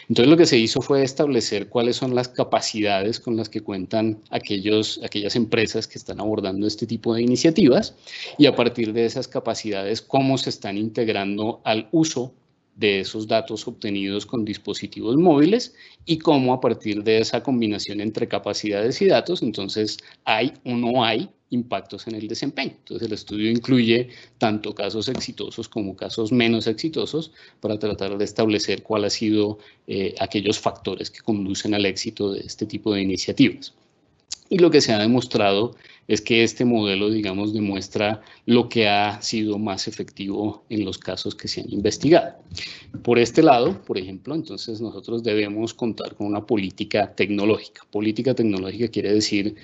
Entonces lo que se hizo fue establecer cuáles son las capacidades con las que cuentan aquellas empresas que están abordando este tipo de iniciativas y a partir de esas capacidades cómo se están integrando al uso de esos datos obtenidos con dispositivos móviles y cómo a partir de esa combinación entre capacidades y datos, entonces hay o no hay impactos en el desempeño. Entonces el estudio incluye tanto casos exitosos como casos menos exitosos para tratar de establecer cuál ha sido aquellos factores que conducen al éxito de este tipo de iniciativas. Y lo que se ha demostrado es que este modelo, digamos, demuestra lo que ha sido más efectivo en los casos que se han investigado. Por este lado, por ejemplo, entonces nosotros debemos contar con una política tecnológica. Política tecnológica quiere decir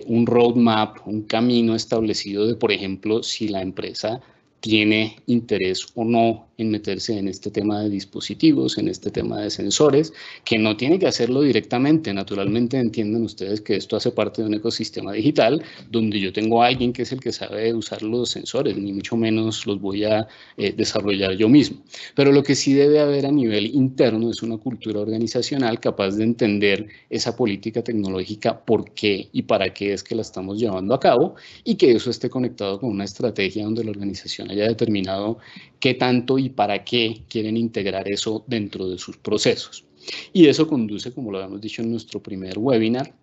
un roadmap, un camino establecido de, por ejemplo, si la empresa tiene interés o no en meterse en este tema de dispositivos, en este tema de sensores, que no tiene que hacerlo directamente. Naturalmente entiendan ustedes que esto hace parte de un ecosistema digital donde yo tengo a alguien que es el que sabe usar los sensores, ni mucho menos los voy a desarrollar yo mismo. Pero lo que sí debe haber a nivel interno es una cultura organizacional capaz de entender esa política tecnológica, por qué y para qué es que la estamos llevando a cabo y que eso esté conectado con una estrategia donde la organización haya determinado qué tanto y para qué quieren integrar eso dentro de sus procesos. Y eso conduce, como lo habíamos dicho en nuestro primer webinar,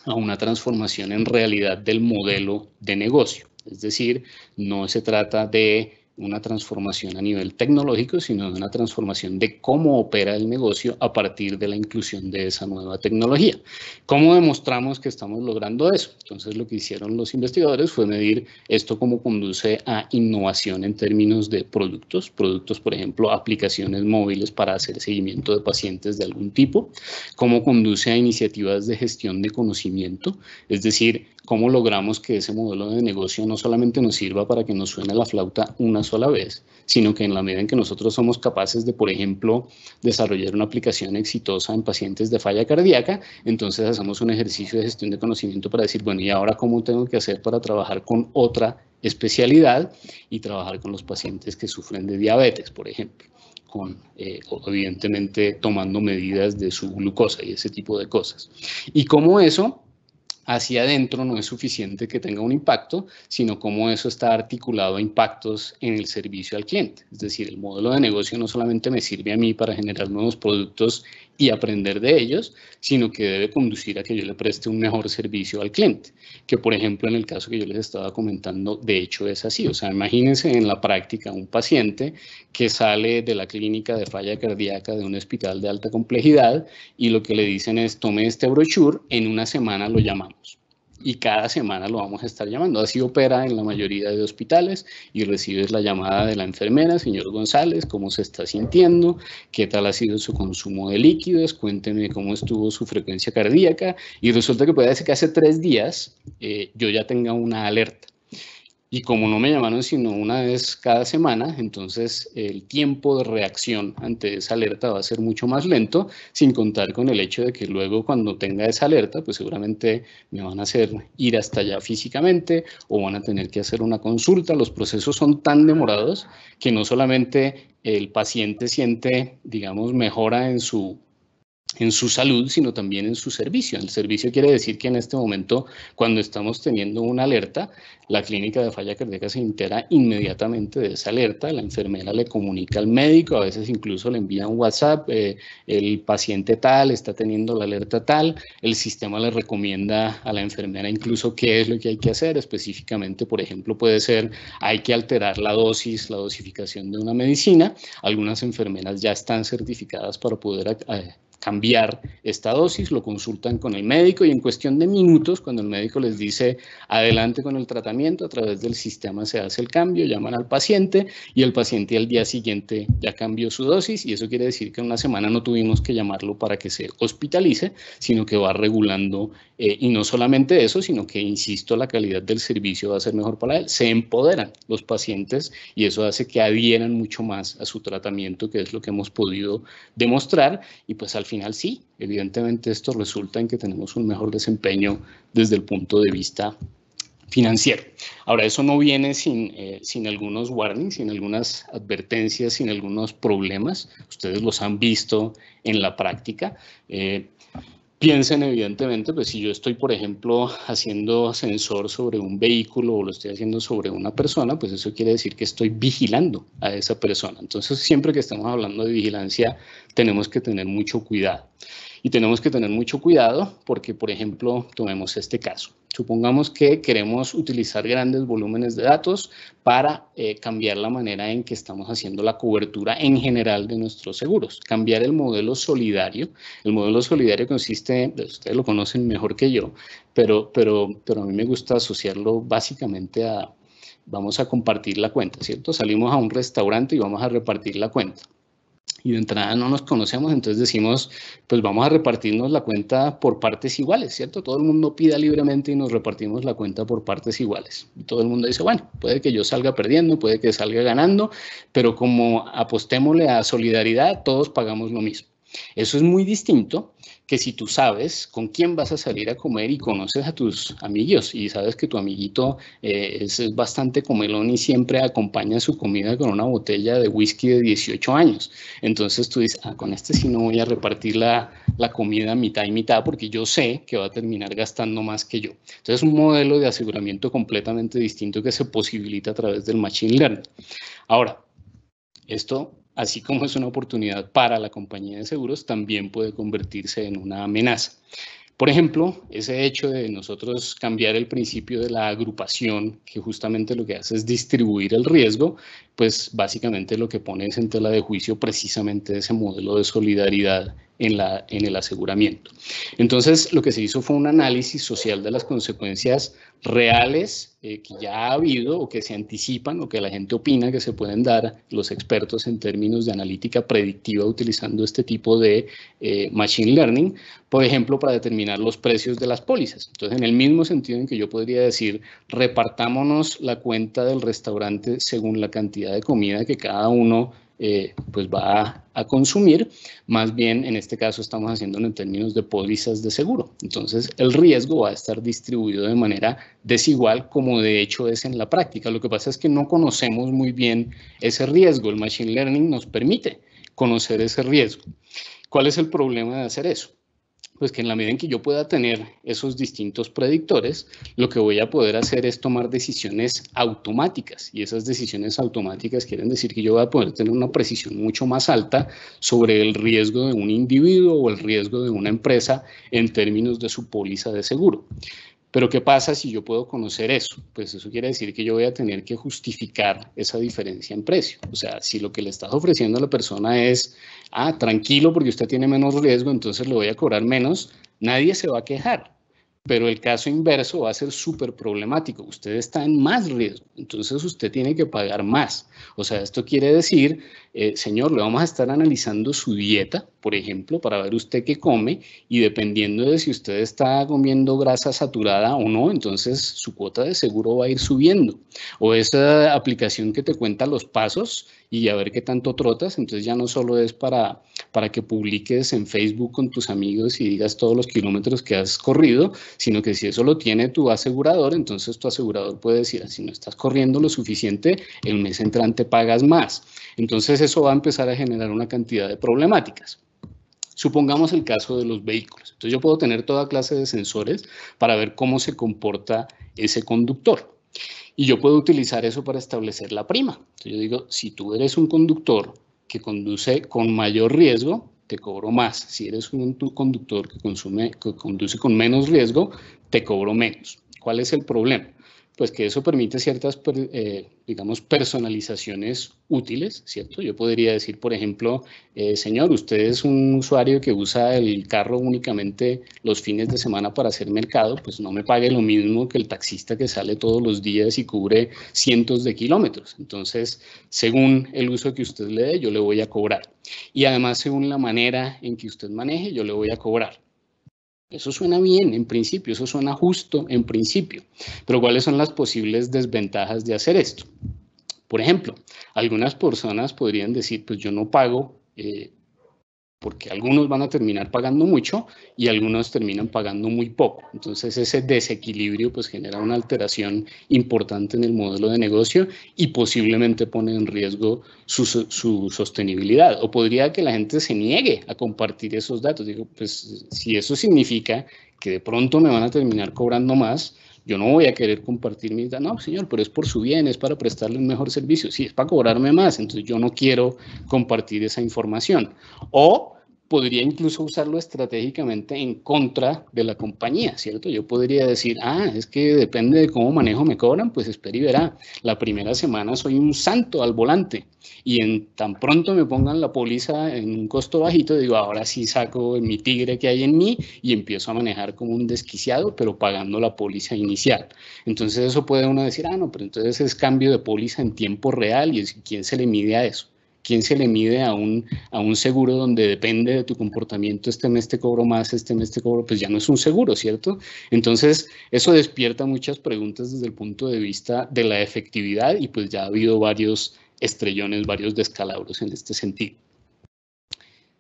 a una transformación en realidad del modelo de negocio. Es decir, no se trata de una transformación a nivel tecnológico, sino de una transformación de cómo opera el negocio a partir de la inclusión de esa nueva tecnología. ¿Cómo demostramos que estamos logrando eso? Entonces, lo que hicieron los investigadores fue medir esto cómo conduce a innovación en términos de productos, por ejemplo, aplicaciones móviles para hacer seguimiento de pacientes de algún tipo, cómo conduce a iniciativas de gestión de conocimiento, es decir, cómo logramos que ese modelo de negocio no solamente nos sirva para que nos suene la flauta una sola vez, sino que en la medida en que nosotros somos capaces de, por ejemplo, desarrollar una aplicación exitosa en pacientes de falla cardíaca, entonces hacemos un ejercicio de gestión de conocimiento para decir, bueno, ¿y ahora cómo tengo que hacer para trabajar con otra especialidad y trabajar con los pacientes que sufren de diabetes, por ejemplo? Evidentemente tomando medidas de su glucosa y ese tipo de cosas. Y cómo eso hacia adentro no es suficiente que tenga un impacto, sino cómo eso está articulado a impactos en el servicio al cliente. Es decir, el modelo de negocio no solamente me sirve a mí para generar nuevos productos y aprender de ellos, sino que debe conducir a que yo le preste un mejor servicio al cliente, que por ejemplo en el caso que yo les estaba comentando, de hecho es así. O sea, imagínense en la práctica un paciente que sale de la clínica de falla cardíaca de un hospital de alta complejidad y lo que le dicen es tome este brochure, en una semana lo llamamos. Y cada semana lo vamos a estar llamando. Así opera en la mayoría de hospitales y recibes la llamada de la enfermera, señor González, ¿cómo se está sintiendo? ¿Qué tal ha sido su consumo de líquidos? Cuénteme cómo estuvo su frecuencia cardíaca. Y resulta que puede ser que hace 3 días yo ya tenga una alerta. Y como no me llamaron sino una vez cada semana, entonces el tiempo de reacción ante esa alerta va a ser mucho más lento, sin contar con el hecho de que luego cuando tenga esa alerta, pues seguramente me van a hacer ir hasta allá físicamente o van a tener que hacer una consulta. Los procesos son tan demorados que no solamente el paciente siente, digamos, mejora en su salud, sino también en su servicio. El servicio quiere decir que en este momento, cuando estamos teniendo una alerta, la clínica de falla cardíaca se entera inmediatamente de esa alerta, la enfermera le comunica al médico, a veces incluso le envía un WhatsApp, el paciente tal está teniendo la alerta tal, el sistema le recomienda a la enfermera incluso qué es lo que hay que hacer, específicamente, por ejemplo, puede ser, hay que alterar la dosis, la dosificación de una medicina. Algunas enfermeras ya están certificadas para poder cambiar esta dosis, lo consultan con el médico y en cuestión de minutos, cuando el médico les dice adelante con el tratamiento, a través del sistema se hace el cambio, llaman al paciente y el paciente al día siguiente ya cambió su dosis y eso quiere decir que en una semana no tuvimos que llamarlo para que se hospitalice, sino que va regulando y no solamente eso, sino que, insisto, la calidad del servicio va a ser mejor para él. Se empoderan los pacientes y eso hace que adhieran mucho más a su tratamiento, que es lo que hemos podido demostrar. Y pues al final sí, evidentemente esto resulta en que tenemos un mejor desempeño desde el punto de vista financiero. Ahora, eso no viene sin algunos warnings, sin algunas advertencias, sin algunos problemas. Ustedes los han visto en la práctica. Piensen, evidentemente, pues si yo estoy, por ejemplo, haciendo sensor sobre un vehículo o lo estoy haciendo sobre una persona, pues eso quiere decir que estoy vigilando a esa persona. Entonces, siempre que estamos hablando de vigilancia, tenemos que tener mucho cuidado. Y tenemos que tener mucho cuidado porque, por ejemplo, tomemos este caso. Supongamos que queremos utilizar grandes volúmenes de datos para cambiar la manera en que estamos haciendo la cobertura en general de nuestros seguros. Cambiar el modelo solidario. El modelo solidario consiste, ustedes lo conocen mejor que yo, pero a mí me gusta asociarlo básicamente a, vamos a compartir la cuenta, ¿cierto? Salimos a un restaurante y vamos a repartir la cuenta. Y de entrada no nos conocemos, entonces decimos, pues vamos a repartirnos la cuenta por partes iguales, ¿cierto? Todo el mundo pida libremente y nos repartimos la cuenta por partes iguales. Y todo el mundo dice, bueno, puede que yo salga perdiendo, puede que salga ganando, pero como apostémosle a solidaridad, todos pagamos lo mismo. Eso es muy distinto que si tú sabes con quién vas a salir a comer y conoces a tus amigos y sabes que tu amiguito es bastante comelón y siempre acompaña su comida con una botella de whisky de 18 años. Entonces tú dices, con este sí no voy a repartir la comida mitad y mitad porque yo sé que va a terminar gastando más que yo. Entonces es un modelo de aseguramiento completamente distinto que se posibilita a través del Machine Learning. Ahora, esto, así como es una oportunidad para la compañía de seguros, también puede convertirse en una amenaza. Por ejemplo, ese hecho de nosotros cambiar el principio de la agrupación, que justamente lo que hace es distribuir el riesgo, pues básicamente lo que pone es en tela de juicio precisamente ese modelo de solidaridad en el aseguramiento. Entonces, lo que se hizo fue un análisis social de las consecuencias reales que ya ha habido o que se anticipan o que la gente opina que se pueden dar los expertos en términos de analítica predictiva utilizando este tipo de machine learning, por ejemplo, para determinar los precios de las pólizas. Entonces, en el mismo sentido en que yo podría decir, repartámonos la cuenta del restaurante según la cantidad de comida que cada uno pues va a consumir, más bien en este caso estamos haciéndolo en términos de pólizas de seguro. Entonces el riesgo va a estar distribuido de manera desigual como de hecho es en la práctica. Lo que pasa es que no conocemos muy bien ese riesgo. El Machine Learning nos permite conocer ese riesgo. ¿Cuál es el problema de hacer eso? Pues que en la medida en que yo pueda tener esos distintos predictores, lo que voy a poder hacer es tomar decisiones automáticas y esas decisiones automáticas quieren decir que yo voy a poder tener una precisión mucho más alta sobre el riesgo de un individuo o el riesgo de una empresa en términos de su póliza de seguro. Pero ¿qué pasa si yo puedo conocer eso? Pues eso quiere decir que yo voy a tener que justificar esa diferencia en precio. O sea, si lo que le estás ofreciendo a la persona es, tranquilo porque usted tiene menos riesgo, entonces le voy a cobrar menos, nadie se va a quejar. pero el caso inverso va a ser súper problemático. Usted está en más riesgo, entonces usted tiene que pagar más. O sea, esto quiere decir, señor, le vamos a estar analizando su dieta, por ejemplo, para ver usted qué come, y dependiendo de si usted está comiendo grasa saturada o no, entonces su cuota de seguro va a ir subiendo. O esa aplicación que te cuenta los pasos y a ver qué tanto trotas, entonces ya no solo es para que publiques en Facebook con tus amigos y digas todos los kilómetros que has corrido, sino que si eso lo tiene tu asegurador, entonces tu asegurador puede decir, si no estás corriendo lo suficiente, el mes entrante pagas más. Entonces eso va a empezar a generar una cantidad de problemáticas. Supongamos el caso de los vehículos. Entonces yo puedo tener toda clase de sensores para ver cómo se comporta ese conductor. Y yo puedo utilizar eso para establecer la prima. Entonces yo digo, si tú eres un conductor que conduce con mayor riesgo, te cobro más. Si eres un conductor que conduce con menos riesgo, te cobro menos. ¿Cuál es el problema? Pues que eso permite ciertas, digamos, personalizaciones útiles, ¿cierto? Yo podría decir, por ejemplo, señor, usted es un usuario que usa el carro únicamente los fines de semana para hacer mercado, pues no me pague lo mismo que el taxista que sale todos los días y cubre cientos de kilómetros. Entonces, según el uso que usted le dé, yo le voy a cobrar. Y además, según la manera en que usted maneje, yo le voy a cobrar. Eso suena bien en principio, eso suena justo en principio, pero ¿cuáles son las posibles desventajas de hacer esto? Por ejemplo, algunas personas podrían decir, pues yo no pago porque algunos van a terminar pagando mucho y algunos terminan pagando muy poco. Entonces ese desequilibrio pues genera una alteración importante en el modelo de negocio y posiblemente pone en riesgo su sostenibilidad. O podría que la gente se niegue a compartir esos datos. Digo, pues si eso significa que de pronto me van a terminar cobrando más, yo no voy a querer compartir mis datos. No, señor, pero es por su bien, es para prestarle un mejor servicio. Sí, es para cobrarme más, entonces yo no quiero compartir esa información. O podría incluso usarlo estratégicamente en contra de la compañía, ¿cierto? Yo podría decir, es que depende de cómo manejo me cobran, pues espera y verá. La primera semana soy un santo al volante y en tan pronto me pongan la póliza en un costo bajito, digo, ahora sí saco mi tigre que hay en mí y empiezo a manejar como un desquiciado, pero pagando la póliza inicial. Entonces eso puede uno decir, no, pero entonces es cambio de póliza en tiempo real y ¿quién se le mide a eso? ¿Quién se le mide a un seguro donde depende de tu comportamiento? Este mes te cobro más, este mes te cobro, pues ya no es un seguro, ¿cierto? Entonces, eso despierta muchas preguntas desde el punto de vista de la efectividad y pues ya ha habido varios estrellones, varios descalabros en este sentido.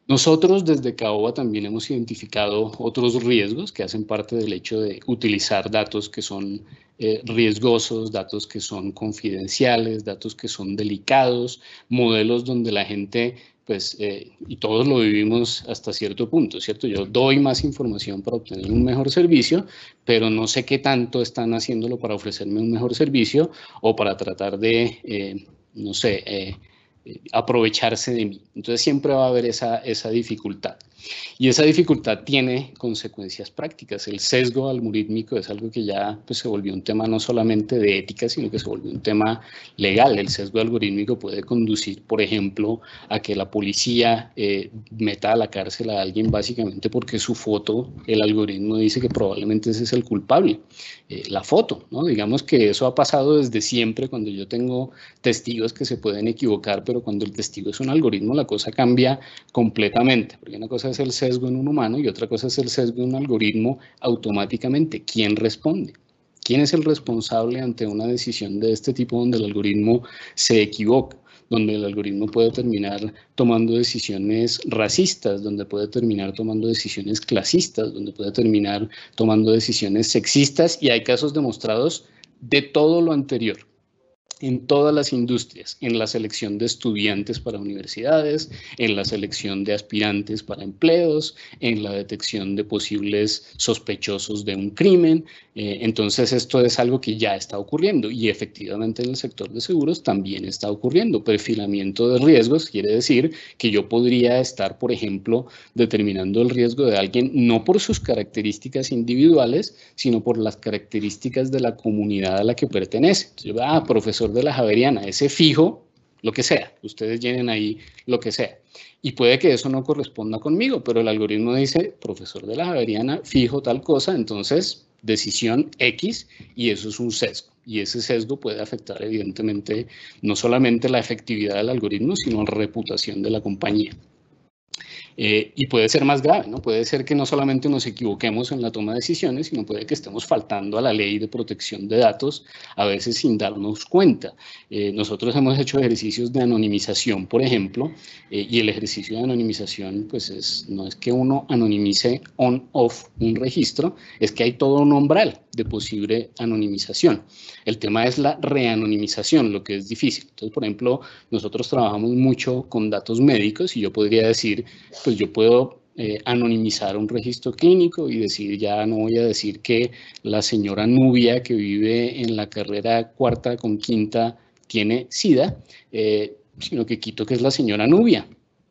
Nosotros desde Caoba también hemos identificado otros riesgos que hacen parte del hecho de utilizar datos que son riesgosos, datos que son confidenciales, datos que son delicados, modelos donde la gente, pues, y todos lo vivimos hasta cierto punto, ¿cierto? Yo doy más información para obtener un mejor servicio, pero no sé qué tanto están haciéndolo para ofrecerme un mejor servicio o para tratar de, no sé, aprovecharse de mí. Entonces siempre va a haber esa dificultad. Y esa dificultad tiene consecuencias prácticas. El sesgo algorítmico es algo que ya pues, se volvió un tema no solamente de ética, sino que se volvió un tema legal. El sesgo algorítmico puede conducir, por ejemplo, a que la policía meta a la cárcel a alguien básicamente porque su foto, el algoritmo dice que probablemente ese es el culpable. La foto, ¿no? Digamos que eso ha pasado desde siempre cuando yo tengo testigos que se pueden equivocar, pero cuando el testigo es un algoritmo, la cosa cambia completamente, porque una cosa es el sesgo en un humano y otra cosa es el sesgo en un algoritmo automáticamente. ¿Quién responde? ¿Quién es el responsable ante una decisión de este tipo donde el algoritmo se equivoca? Donde el algoritmo puede terminar tomando decisiones racistas, donde puede terminar tomando decisiones clasistas, donde puede terminar tomando decisiones sexistas, y hay casos demostrados de todo lo anterior. En todas las industrias, en la selección de estudiantes para universidades, en la selección de aspirantes para empleos, en la detección de posibles sospechosos de un crimen. Entonces esto es algo que ya está ocurriendo y efectivamente en el sector de seguros también está ocurriendo. Perfilamiento de riesgos quiere decir que yo podría estar, por ejemplo, determinando el riesgo de alguien no por sus características individuales, sino por las características de la comunidad a la que pertenece. Entonces, profesor de la Javeriana, ese fijo, lo que sea, ustedes llenen ahí lo que sea. Y puede que eso no corresponda conmigo, pero el algoritmo dice, profesor de la Javeriana, fijo tal cosa, entonces decisión X y eso es un sesgo. Y ese sesgo puede afectar evidentemente no solamente la efectividad del algoritmo, sino la reputación de la compañía. Y puede ser más grave, ¿no? Puede ser que no solamente nos equivoquemos en la toma de decisiones, sino puede que estemos faltando a la ley de protección de datos, a veces sin darnos cuenta. Nosotros hemos hecho ejercicios de anonimización, por ejemplo, y el ejercicio de anonimización, pues no es que uno anonimice on-off un registro, es que hay todo un umbral de posible anonimización. El tema es la reanonimización, lo que es difícil. Entonces, por ejemplo, nosotros trabajamos mucho con datos médicos y yo podría decir, pues yo puedo anonimizar un registro clínico y decir, ya no voy a decir que la señora Nubia que vive en la carrera cuarta con quinta tiene SIDA, sino que quito que es la señora Nubia.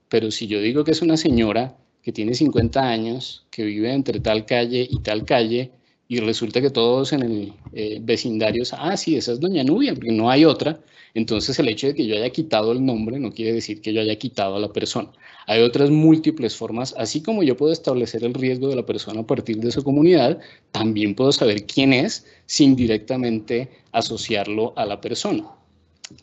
Pero si yo digo que es una señora que tiene 50 años, que vive entre tal calle y tal calle, y resulta que todos en el vecindario, sí, esa es doña Nubia, porque no hay otra, entonces el hecho de que yo haya quitado el nombre no quiere decir que yo haya quitado a la persona. Hay otras múltiples formas, así como yo puedo establecer el riesgo de la persona a partir de su comunidad, también puedo saber quién es sin directamente asociarlo a la persona,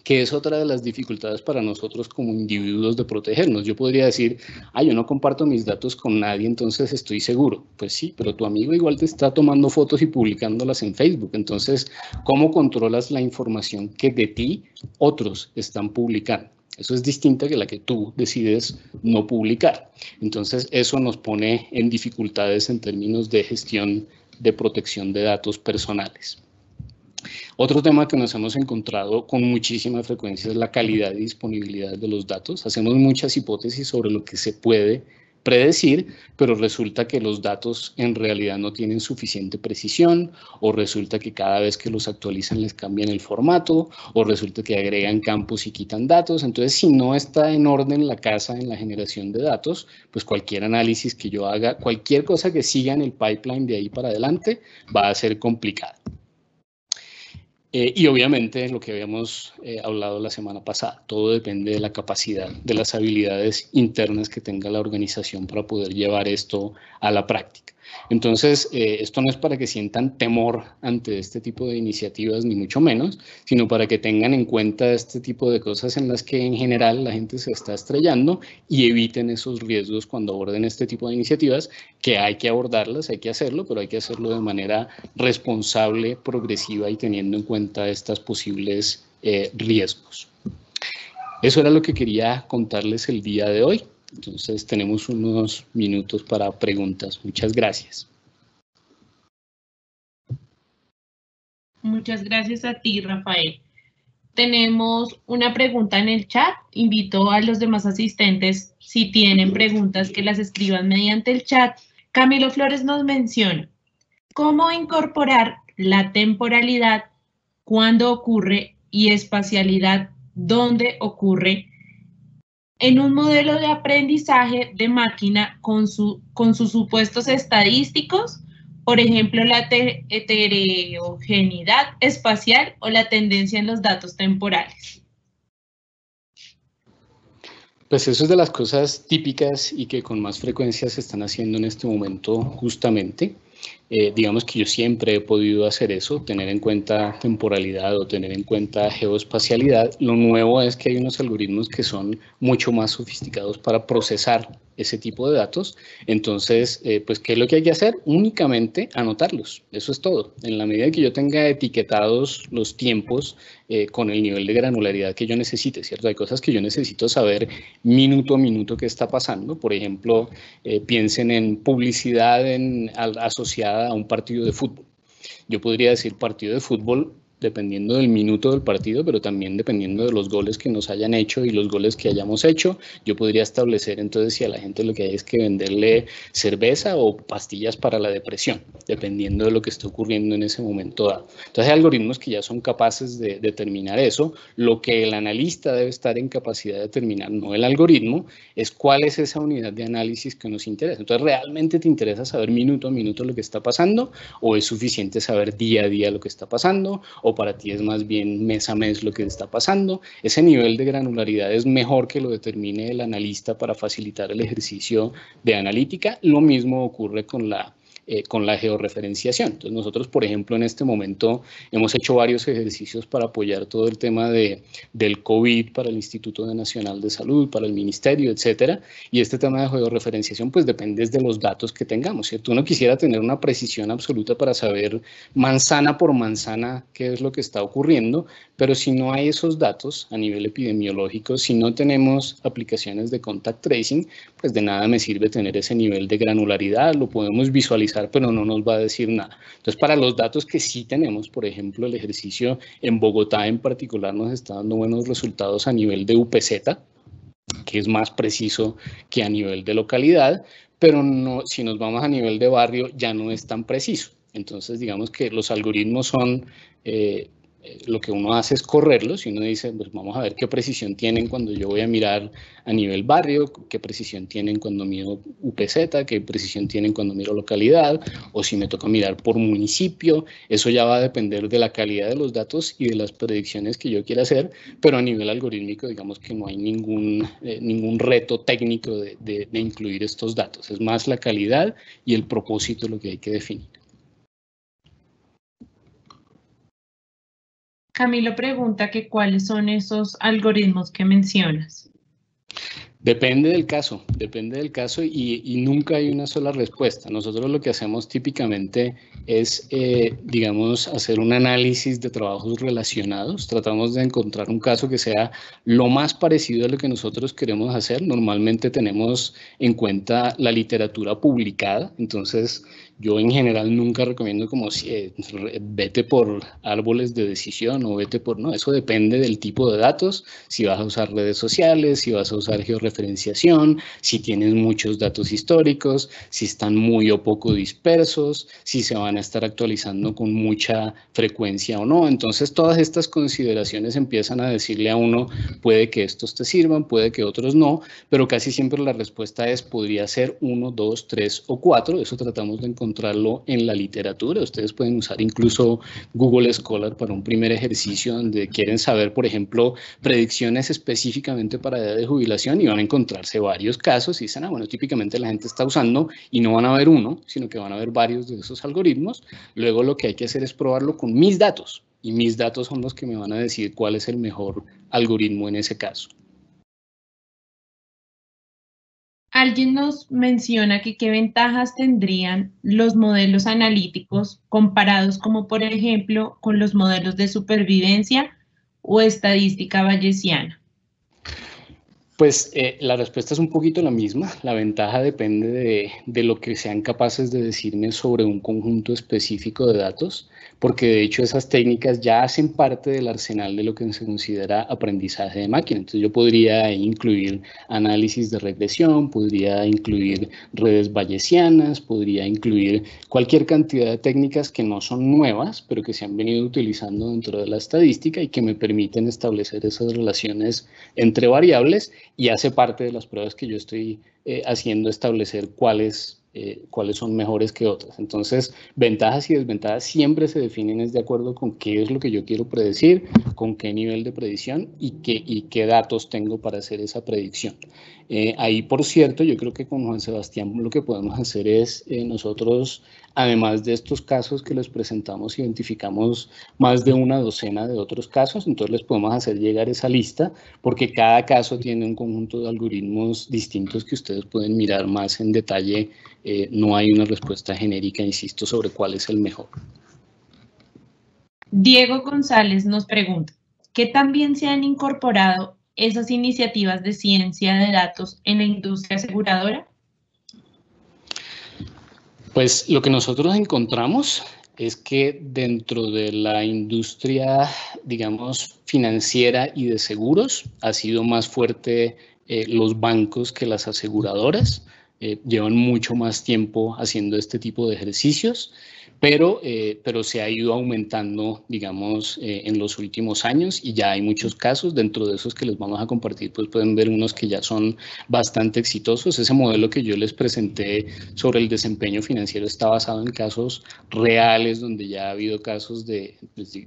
que es otra de las dificultades para nosotros como individuos de protegernos. Yo podría decir, yo no comparto mis datos con nadie, entonces estoy seguro. Pues sí, pero tu amigo igual te está tomando fotos y publicándolas en Facebook. Entonces, ¿cómo controlas la información que de ti otros están publicando? Eso es distinta que la que tú decides no publicar. Entonces, eso nos pone en dificultades en términos de gestión de protección de datos personales. Otro tema que nos hemos encontrado con muchísima frecuencia es la calidad y disponibilidad de los datos. Hacemos muchas hipótesis sobre lo que se puede predecir, pero resulta que los datos en realidad no tienen suficiente precisión, o resulta que cada vez que los actualizan les cambian el formato, o resulta que agregan campos y quitan datos. Entonces, si no está en orden la casa en la generación de datos, pues cualquier análisis que yo haga, cualquier cosa que siga en el pipeline de ahí para adelante, va a ser complicado. Y obviamente lo que habíamos hablado la semana pasada, todo depende de la capacidad, de las habilidades internas que tenga la organización para poder llevar esto a la práctica. Entonces, esto no es para que sientan temor ante este tipo de iniciativas, ni mucho menos, sino para que tengan en cuenta este tipo de cosas en las que en general la gente se está estrellando y eviten esos riesgos cuando aborden este tipo de iniciativas, que hay que abordarlas, hay que hacerlo, pero hay que hacerlo de manera responsable, progresiva y teniendo en cuenta estos posibles riesgos. Eso era lo que quería contarles el día de hoy. Entonces, tenemos unos minutos para preguntas. Muchas gracias. Muchas gracias a ti, Rafael. Tenemos una pregunta en el chat. Invito a los demás asistentes, si tienen preguntas, que las escriban mediante el chat. Camilo Flores nos menciona, ¿cómo incorporar la temporalidad, cuándo ocurre, y espacialidad, dónde ocurre, en un modelo de aprendizaje de máquina con sus supuestos estadísticos, por ejemplo, la heterogeneidad espacial o la tendencia en los datos temporales? Pues eso es de las cosas típicas y que con más frecuencia se están haciendo en este momento justamente. Digamos que yo siempre he podido hacer eso, tener en cuenta temporalidad o tener en cuenta geoespacialidad. Lo nuevo es que hay unos algoritmos que son mucho más sofisticados para procesar ese tipo de datos. Entonces, pues, ¿qué es lo que hay que hacer? Únicamente anotarlos. Eso es todo. En la medida que yo tenga etiquetados los tiempos con el nivel de granularidad que yo necesite, ¿cierto? Hay cosas que yo necesito saber minuto a minuto qué está pasando. Por ejemplo, piensen en publicidad asociada a un partido de fútbol. Yo podría decir partido de fútbol dependiendo del minuto del partido, pero también dependiendo de los goles que nos hayan hecho y los goles que hayamos hecho. Yo podría establecer entonces si a la gente lo que hay es que venderle cerveza o pastillas para la depresión, dependiendo de lo que esté ocurriendo en ese momento dado. Entonces hay algoritmos que ya son capaces de determinar eso. Lo que el analista debe estar en capacidad de determinar, no el algoritmo, es cuál es esa unidad de análisis que nos interesa. Entonces, ¿realmente te interesa saber minuto a minuto lo que está pasando? ¿O es suficiente saber día a día lo que está pasando? ¿O para ti es más bien mes a mes lo que está pasando? Ese nivel de granularidad es mejor que lo determine el analista para facilitar el ejercicio de analítica. Lo mismo ocurre con la con la georreferenciación. Entonces nosotros, por ejemplo, en este momento hemos hecho varios ejercicios para apoyar todo el tema del COVID para el Instituto Nacional de Salud, para el Ministerio, etcétera. Y este tema de georreferenciación pues depende de los datos que tengamos, ¿cierto? Uno quisiera tener una precisión absoluta para saber manzana por manzana qué es lo que está ocurriendo, pero si no hay esos datos a nivel epidemiológico, si no tenemos aplicaciones de contact tracing, pues de nada me sirve tener ese nivel de granularidad, lo podemos visualizar, pero no nos va a decir nada. Entonces, para los datos que sí tenemos, por ejemplo, el ejercicio en Bogotá en particular nos está dando buenos resultados a nivel de UPZ, que es más preciso que a nivel de localidad, pero no, si nos vamos a nivel de barrio ya no es tan preciso. Entonces, digamos que los algoritmos son, lo que uno hace es correrlos y uno dice, pues vamos a ver qué precisión tienen cuando yo voy a mirar a nivel barrio, qué precisión tienen cuando miro UPZ, qué precisión tienen cuando miro localidad, o si me toca mirar por municipio. Eso ya va a depender de la calidad de los datos y de las predicciones que yo quiera hacer, pero a nivel algorítmico digamos que no hay ningún reto técnico de incluir estos datos. Es más la calidad y el propósito lo que hay que definir. Camilo pregunta que cuáles son esos algoritmos que mencionas. Depende del caso y nunca hay una sola respuesta. Nosotros lo que hacemos típicamente es, digamos, hacer un análisis de trabajos relacionados. Tratamos de encontrar un caso que sea lo más parecido a lo que nosotros queremos hacer. Normalmente tenemos en cuenta la literatura publicada, entonces yo en general nunca recomiendo como vete por árboles de decisión o vete por, no, eso depende del tipo de datos, si vas a usar redes sociales, si vas a usar georreferenciación, si tienes muchos datos históricos, si están muy o poco dispersos, si se van a estar actualizando con mucha frecuencia o no. Entonces todas estas consideraciones empiezan a decirle a uno, puede que estos te sirvan, puede que otros no, pero casi siempre la respuesta es, podría ser 1, 2, 3 o 4, eso tratamos de encontrarlo en la literatura. Ustedes pueden usar incluso Google Scholar para un primer ejercicio donde quieren saber, por ejemplo, predicciones específicamente para edad de jubilación y van a encontrarse varios casos y dicen, bueno, típicamente la gente está usando y no van a ver uno, sino que van a ver varios de esos algoritmos. Luego lo que hay que hacer es probarlo con mis datos y mis datos son los que me van a decir cuál es el mejor algoritmo en ese caso. Alguien nos menciona que qué ventajas tendrían los modelos analíticos comparados como por ejemplo con los modelos de supervivencia o estadística bayesiana. Pues la respuesta es un poquito la misma. La ventaja depende de lo que sean capaces de decirme sobre un conjunto específico de datos, porque de hecho esas técnicas ya hacen parte del arsenal de lo que se considera aprendizaje de máquina. Entonces yo podría incluir análisis de regresión, podría incluir redes bayesianas, podría incluir cualquier cantidad de técnicas que no son nuevas, pero que se han venido utilizando dentro de la estadística y que me permiten establecer esas relaciones entre variables. Y hace parte de las pruebas que yo estoy haciendo establecer cuáles son mejores que otras. Entonces, ventajas y desventajas siempre se definen de acuerdo con qué es lo que yo quiero predecir, con qué nivel de predicción y qué datos tengo para hacer esa predicción. Ahí, por cierto, yo creo que con Juan Sebastián lo que podemos hacer es nosotros, además de estos casos que les presentamos, identificamos más de una docena de otros casos, entonces les podemos hacer llegar esa lista porque cada caso tiene un conjunto de algoritmos distintos que ustedes pueden mirar más en detalle. No hay una respuesta genérica, insisto, sobre cuál es el mejor. Diego González nos pregunta, ¿qué también se han incorporado esas iniciativas de ciencia de datos en la industria aseguradora? Pues lo que nosotros encontramos es que dentro de la industria, digamos, financiera y de seguros, ha sido más fuerte los bancos que las aseguradoras. Llevan mucho más tiempo haciendo este tipo de ejercicios, pero se ha ido aumentando, digamos, en los últimos años y ya hay muchos casos. Dentro de esos que les vamos a compartir, pues pueden ver unos que ya son bastante exitosos. Ese modelo que yo les presenté sobre el desempeño financiero está basado en casos reales, donde ya ha habido casos de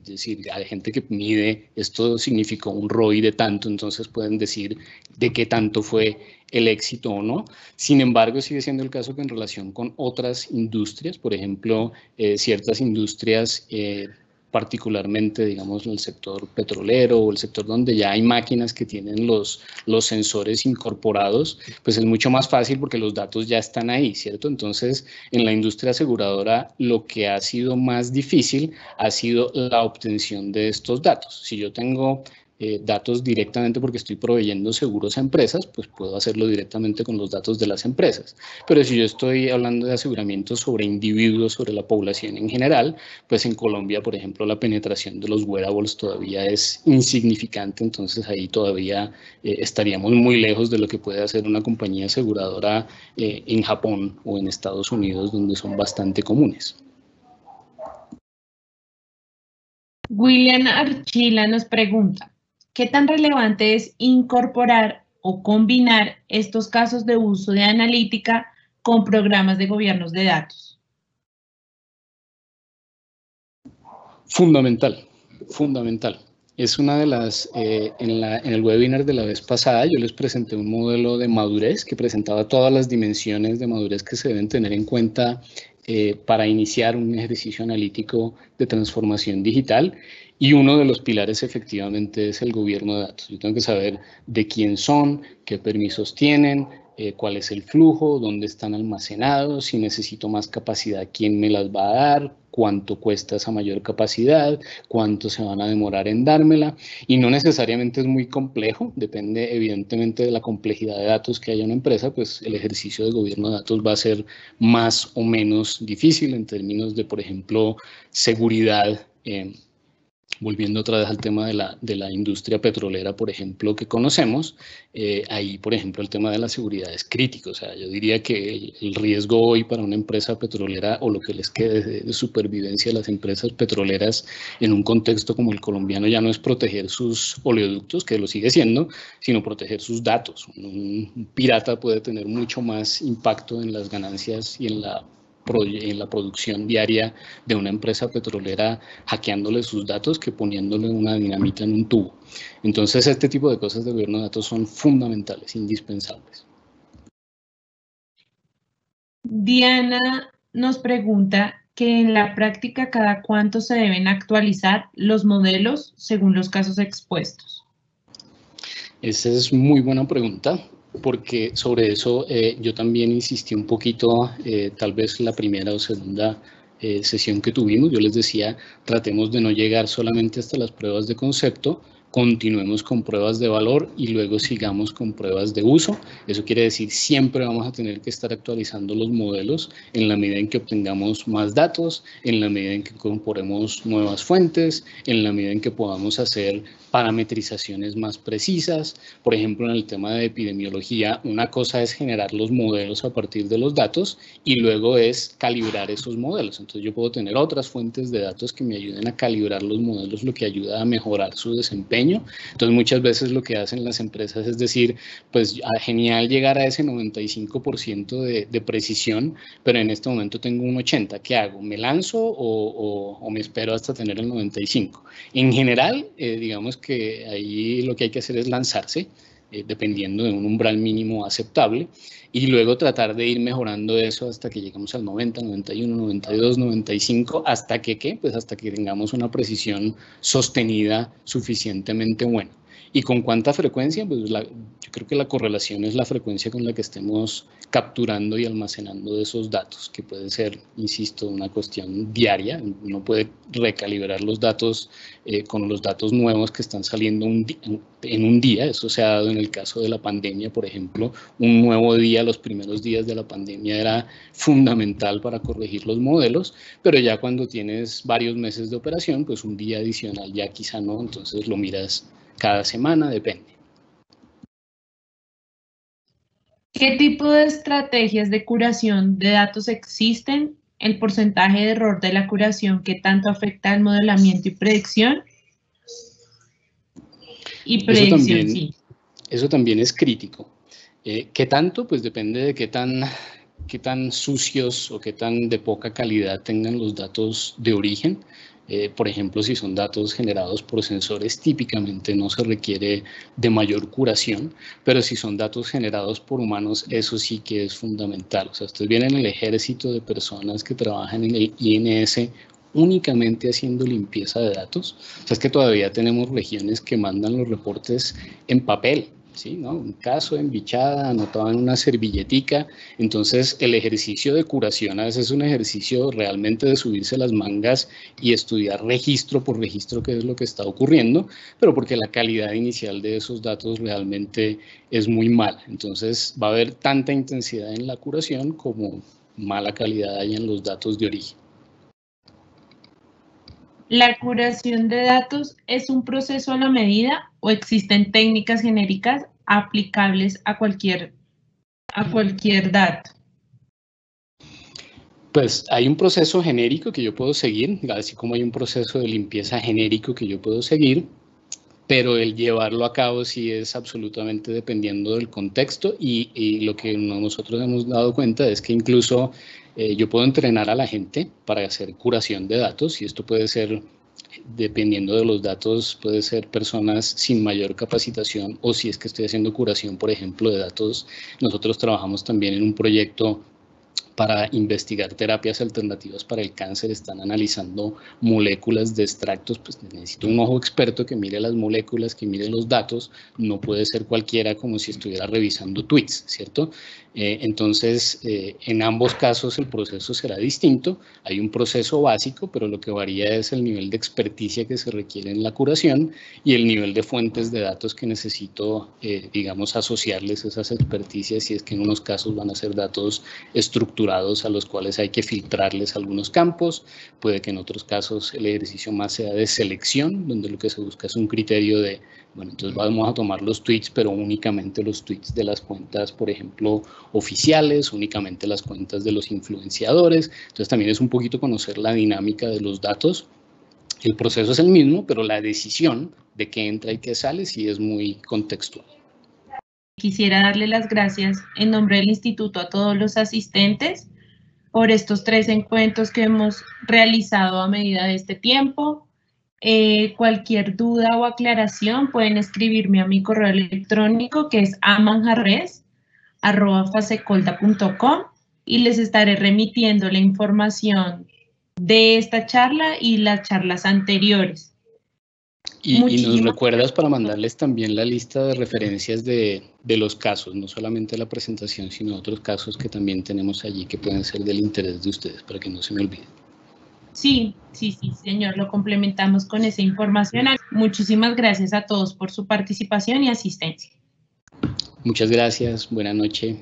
decir, hay gente que mide, esto significó un ROI de tanto, entonces pueden decir de qué tanto fue el éxito o no. Sin embargo, sigue siendo el caso que en relación con otras industrias, por ejemplo, ciertas industrias, particularmente, digamos, en el sector petrolero o el sector donde ya hay máquinas que tienen los sensores incorporados, pues es mucho más fácil porque los datos ya están ahí, ¿cierto? Entonces, en la industria aseguradora, lo que ha sido más difícil ha sido la obtención de estos datos. Si yo tengo datos directamente porque estoy proveyendo seguros a empresas, pues puedo hacerlo directamente con los datos de las empresas. Pero si yo estoy hablando de aseguramientos sobre individuos, sobre la población en general, pues en Colombia, por ejemplo, la penetración de los wearables todavía es insignificante, entonces ahí todavía estaríamos muy lejos de lo que puede hacer una compañía aseguradora en Japón o en Estados Unidos, donde son bastante comunes. William Archila nos pregunta, ¿qué tan relevante es incorporar o combinar estos casos de uso de analítica con programas de gobiernos de datos? Fundamental, fundamental. Es una de las, en el webinar de la vez pasada yo les presenté un modelo de madurez que presentaba todas las dimensiones de madurez que se deben tener en cuenta para iniciar un ejercicio analítico de transformación digital. Y uno de los pilares efectivamente es el gobierno de datos. Yo tengo que saber de quién son, qué permisos tienen, cuál es el flujo, dónde están almacenados, si necesito más capacidad, quién me las va a dar, cuánto cuesta esa mayor capacidad, cuánto se van a demorar en dármela. Y no necesariamente es muy complejo, depende evidentemente de la complejidad de datos que haya en una empresa, pues el ejercicio de gobierno de datos va a ser más o menos difícil en términos de, por ejemplo, seguridad. Volviendo otra vez al tema de la industria petrolera, por ejemplo, que conocemos, ahí, por ejemplo, el tema de la seguridad es crítico. O sea, yo diría que el riesgo hoy para una empresa petrolera o lo que les quede de supervivencia de las empresas petroleras en un contexto como el colombiano ya no es proteger sus oleoductos, que lo sigue siendo, sino proteger sus datos. Un pirata puede tener mucho más impacto en las ganancias y en la producción diaria de una empresa petrolera hackeándole sus datos que poniéndole una dinamita en un tubo. Entonces, este tipo de cosas de gobierno de datos son fundamentales, indispensables. Diana nos pregunta que en la práctica cada cuánto se deben actualizar los modelos según los casos expuestos. Esa es muy buena pregunta, porque sobre eso yo también insistí un poquito, tal vez la primera o segunda sesión que tuvimos. Yo les decía, tratemos de no llegar solamente hasta las pruebas de concepto, continuemos con pruebas de valor y luego sigamos con pruebas de uso. Eso quiere decir, siempre vamos a tener que estar actualizando los modelos en la medida en que obtengamos más datos, en la medida en que incorporemos nuevas fuentes, en la medida en que podamos hacer parametrizaciones más precisas. Por ejemplo, en el tema de epidemiología, una cosa es generar los modelos a partir de los datos y luego es calibrar esos modelos. Entonces yo puedo tener otras fuentes de datos que me ayuden a calibrar los modelos, lo que ayuda a mejorar su desempeño. Entonces muchas veces lo que hacen las empresas es decir, pues genial llegar a ese 95% de precisión, pero en este momento tengo un 80%. ¿Qué hago? ¿Me lanzo o me espero hasta tener el 95%? En general, digamos que ahí lo que hay que hacer es lanzarse, dependiendo de un umbral mínimo aceptable, y luego tratar de ir mejorando eso hasta que lleguemos al 90, 91, 92, 95, hasta que, ¿qué? Pues hasta que tengamos una precisión sostenida suficientemente buena. ¿Y con cuánta frecuencia? Pues yo creo que la correlación es la frecuencia con la que estemos capturando y almacenando esos datos, que puede ser, insisto, una cuestión diaria. Uno puede recalibrar los datos con los datos nuevos que están saliendo en un día. Eso se ha dado en el caso de la pandemia, por ejemplo. Un nuevo día, los primeros días de la pandemia era fundamental para corregir los modelos, pero ya cuando tienes varios meses de operación, pues un día adicional ya quizá no, entonces lo miras cada semana, depende. ¿Qué tipo de estrategias de curación de datos existen? ¿El porcentaje de error de la curación que tanto afecta al modelamiento y predicción? Y predicción, sí. Eso también es crítico. ¿Qué tanto? Pues depende de qué tan sucios o qué tan de poca calidad tengan los datos de origen. Por ejemplo, si son datos generados por sensores, típicamente no se requiere de mayor curación, pero si son datos generados por humanos, eso sí que es fundamental. O sea, ustedes ven en el ejército de personas que trabajan en el INS únicamente haciendo limpieza de datos. O sea, es que todavía tenemos regiones que mandan los reportes en papel, ¿sí? ¿No? Un caso en bichada, anotado en una servilletica. Entonces, el ejercicio de curación a veces es un ejercicio realmente de subirse las mangas y estudiar registro por registro qué es lo que está ocurriendo, pero porque la calidad inicial de esos datos realmente es muy mala. Entonces, va a haber tanta intensidad en la curación como mala calidad hay en los datos de origen. ¿La curación de datos es un proceso a la medida o existen técnicas genéricas aplicables a cualquier dato? Pues hay un proceso genérico que yo puedo seguir, así como hay un proceso de limpieza genérico que yo puedo seguir, pero el llevarlo a cabo sí es absolutamente dependiendo del contexto y lo que nosotros hemos dado cuenta es que incluso yo puedo entrenar a la gente para hacer curación de datos y esto puede ser, dependiendo de los datos, puede ser personas sin mayor capacitación o si es que estoy haciendo curación, por ejemplo, de datos. Nosotros trabajamos también en un proyecto para investigar terapias alternativas para el cáncer, están analizando moléculas de extractos, pues necesito un ojo experto que mire las moléculas, que mire los datos, no puede ser cualquiera como si estuviera revisando tweets, ¿cierto? Entonces, en ambos casos el proceso será distinto, hay un proceso básico, pero lo que varía es el nivel de experticia que se requiere en la curación y el nivel de fuentes de datos que necesito, digamos, asociarles esas experticias, y es que en unos casos van a ser datos estructurados a los cuales hay que filtrarles algunos campos, puede que en otros casos el ejercicio más sea de selección, donde lo que se busca es un criterio de, bueno, entonces vamos a tomar los tweets, pero únicamente los tweets de las cuentas, por ejemplo, oficiales, únicamente las cuentas de los influenciadores. Entonces también es un poquito conocer la dinámica de los datos. El proceso es el mismo, pero la decisión de qué entra y qué sale sí es muy contextual. Quisiera darle las gracias en nombre del instituto a todos los asistentes por estos 3 encuentros que hemos realizado a medida de este tiempo. Cualquier duda o aclaración pueden escribirme a mi correo electrónico, que es amanjarres@fasecolda.com, y les estaré remitiendo la información de esta charla y las charlas anteriores. Y nos recuerdas para mandarles también la lista de referencias de los casos, no solamente la presentación, sino otros casos que también tenemos allí que pueden ser del interés de ustedes, para que no se me olvide. Sí, señor, lo complementamos con esa información. Muchísimas gracias a todos por su participación y asistencia. Muchas gracias, buena noche.